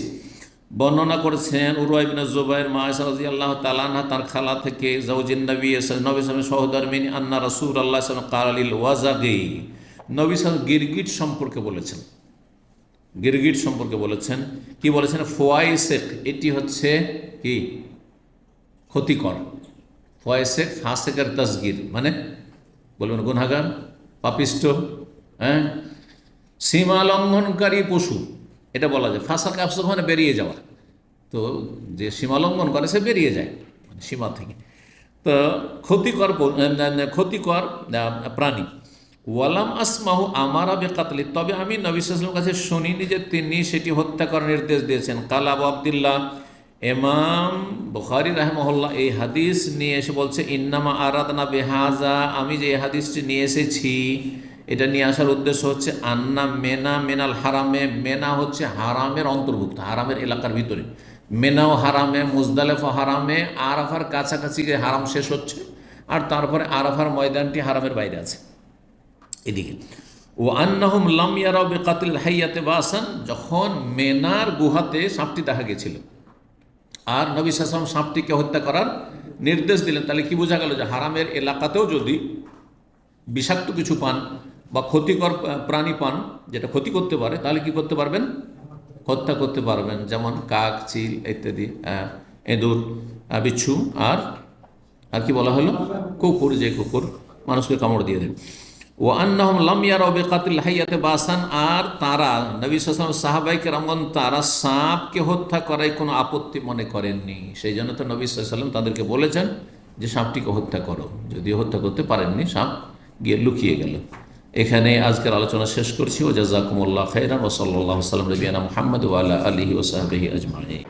বর্ণনা করেছেন উরওয়া ইবনে জুবাইর, মা আয়েশা রাদিয়াল্লাহু তাআলা আনহা, তার খালা থেকে, জাওজিন নবী সাল্লাল্লাহু আলাইহি ওয়াসাল্লাম সহধর্মিনী, আন্না রাসূলুল্লাহ সাল্লাল্লাহু আলাইহি ওয়াসাল্লাম ক্বালা লিল ওয়াজাগি, নবী সাল্লাল্লাহু গিরগিট সম্পর্কে বলেছেন। গিরগিট সম্পর্কে বলেছেন, কি বলেছেন? ফোয়াইসেক, এটি হচ্ছে কি ক্ষতিকর। ফোয়াইসেক ফাসেকের তাসগির, মানে বলবেন গুনাহগার, পাপিষ্ট, সীমা লঙ্ঘনকারী পশু, এটা বলা যায়। ফাসাক আফসাক মানে বেরিয়ে যাওয়া, তো যে সীমা লঙ্ঘন করে সে বেরিয়ে যায় সীমা থেকে। তো ক্ষতিকর প্রাণী। ওয়ালাম আসমাহু আমারা বেকাতলি, তবে আমি নবী সাল্লাল্লাহু আলাইহি ওয়াসাল্লামের কাছে শুনিনি যে তিনি সেটি হত্যা করার নির্দেশ দিয়েছেন। কাল আবু আব্দুল্লাহ, ইমাম বুখারী রাহিমাহুল্লাহ এই হাদিস নিয়ে এসে বলছে, ইন্নামা আরাদনা বেহাজা, আমি যে হাদিসটি নিয়ে এসেছি, এটা নিয়ে আসার উদ্দেশ্য হচ্ছে আন্না মেনা মেনাল হারামে, মেনা হচ্ছে হারামের অন্তর্ভুক্ত, হারামের এলাকার ভিতরে। মেনাও হারামে, মুজদালেফা হারামে, আরাফার কাছাকাছি হারাম শেষ হচ্ছে, আর তারপরে আরাফার ময়দানটি হারামের বাইরে আছে এদিকে। ও আন্নাহুম লাম ইয়ারাউ বিকাতিল হাইয়াতে বাসান, যখন মেনার গুহাতে সাপটি দেখা গেছিল আর নবী সাল্লাল্লাহু আলাইহি ওয়াসাল্লাম সাপটিকে হত্যা করার নির্দেশ দিলেন, তাহলে কি বোঝা গেল যে হারামের এলাকাতেও যদি বিষাক্ত কিছু পান বা ক্ষতিকর প্রাণী পান যেটা ক্ষতি করতে পারে, তাহলে কি করতে পারবেন? হত্যা করতে পারবেন, যেমন কাক, চিল ইত্যাদি, এঁদুর, বিচ্ছু, আর কি বলা হলো, কুকুর, যে কুকুর মানুষকে কামড় দিয়ে দেয়। ও আন্নাহুম লাম ইয়ারাউ বিকাতিল হাইয়াতে বাসান, আর তারা নবী সাল্লাল্লাহু আলাইহি ওয়াসাল্লাম সাহাবায়ে কেরামগণ তারা সাপকে হত্যা করায় কোনো আপত্তি মনে করেননি। সেই জন্য তো নবী সাল্লাল্লাহু আলাইহি ওয়াসাল্লাম তাদেরকে বলেছেন যে সাপটিকে হত্যা করো। যদিও হত্যা করতে পারেননি, সাপ গিয়ে লুকিয়ে গেল। এখানে আজকের আলোচনা শেষ করছি। ও জাযাকুমুল্লাহ খাইরান, ওয়া সাল্লাল্লাহু আলাইহি ওয়া সাল্লাম নবিয়ানা মুহাম্মদ ওয়া আলা আলিহি ওয়া সাহবিহি আজমাইন।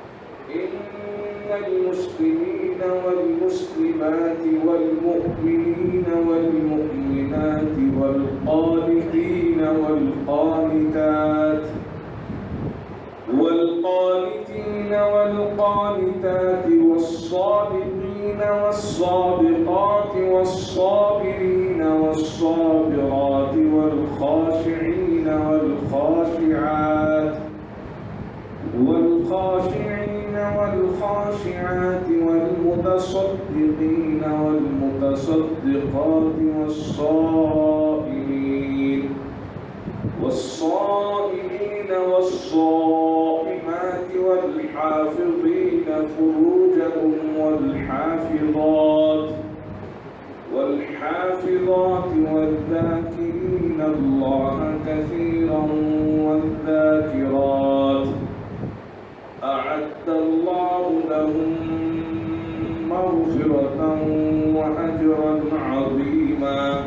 والمسلمات والمؤمنين والمؤمنات والقانتين والقانتات والصادقين والصادقات والصابرين والصابرات والخاشعين والخاشعات والخاشعات والمتصدقين والمتصدقات والصائمين والصائمين والحافظين فروجهم والحافظات والذاكرين الله كثيرا والذاكرات أعد الله لهم مغفرة وأجرا عظيما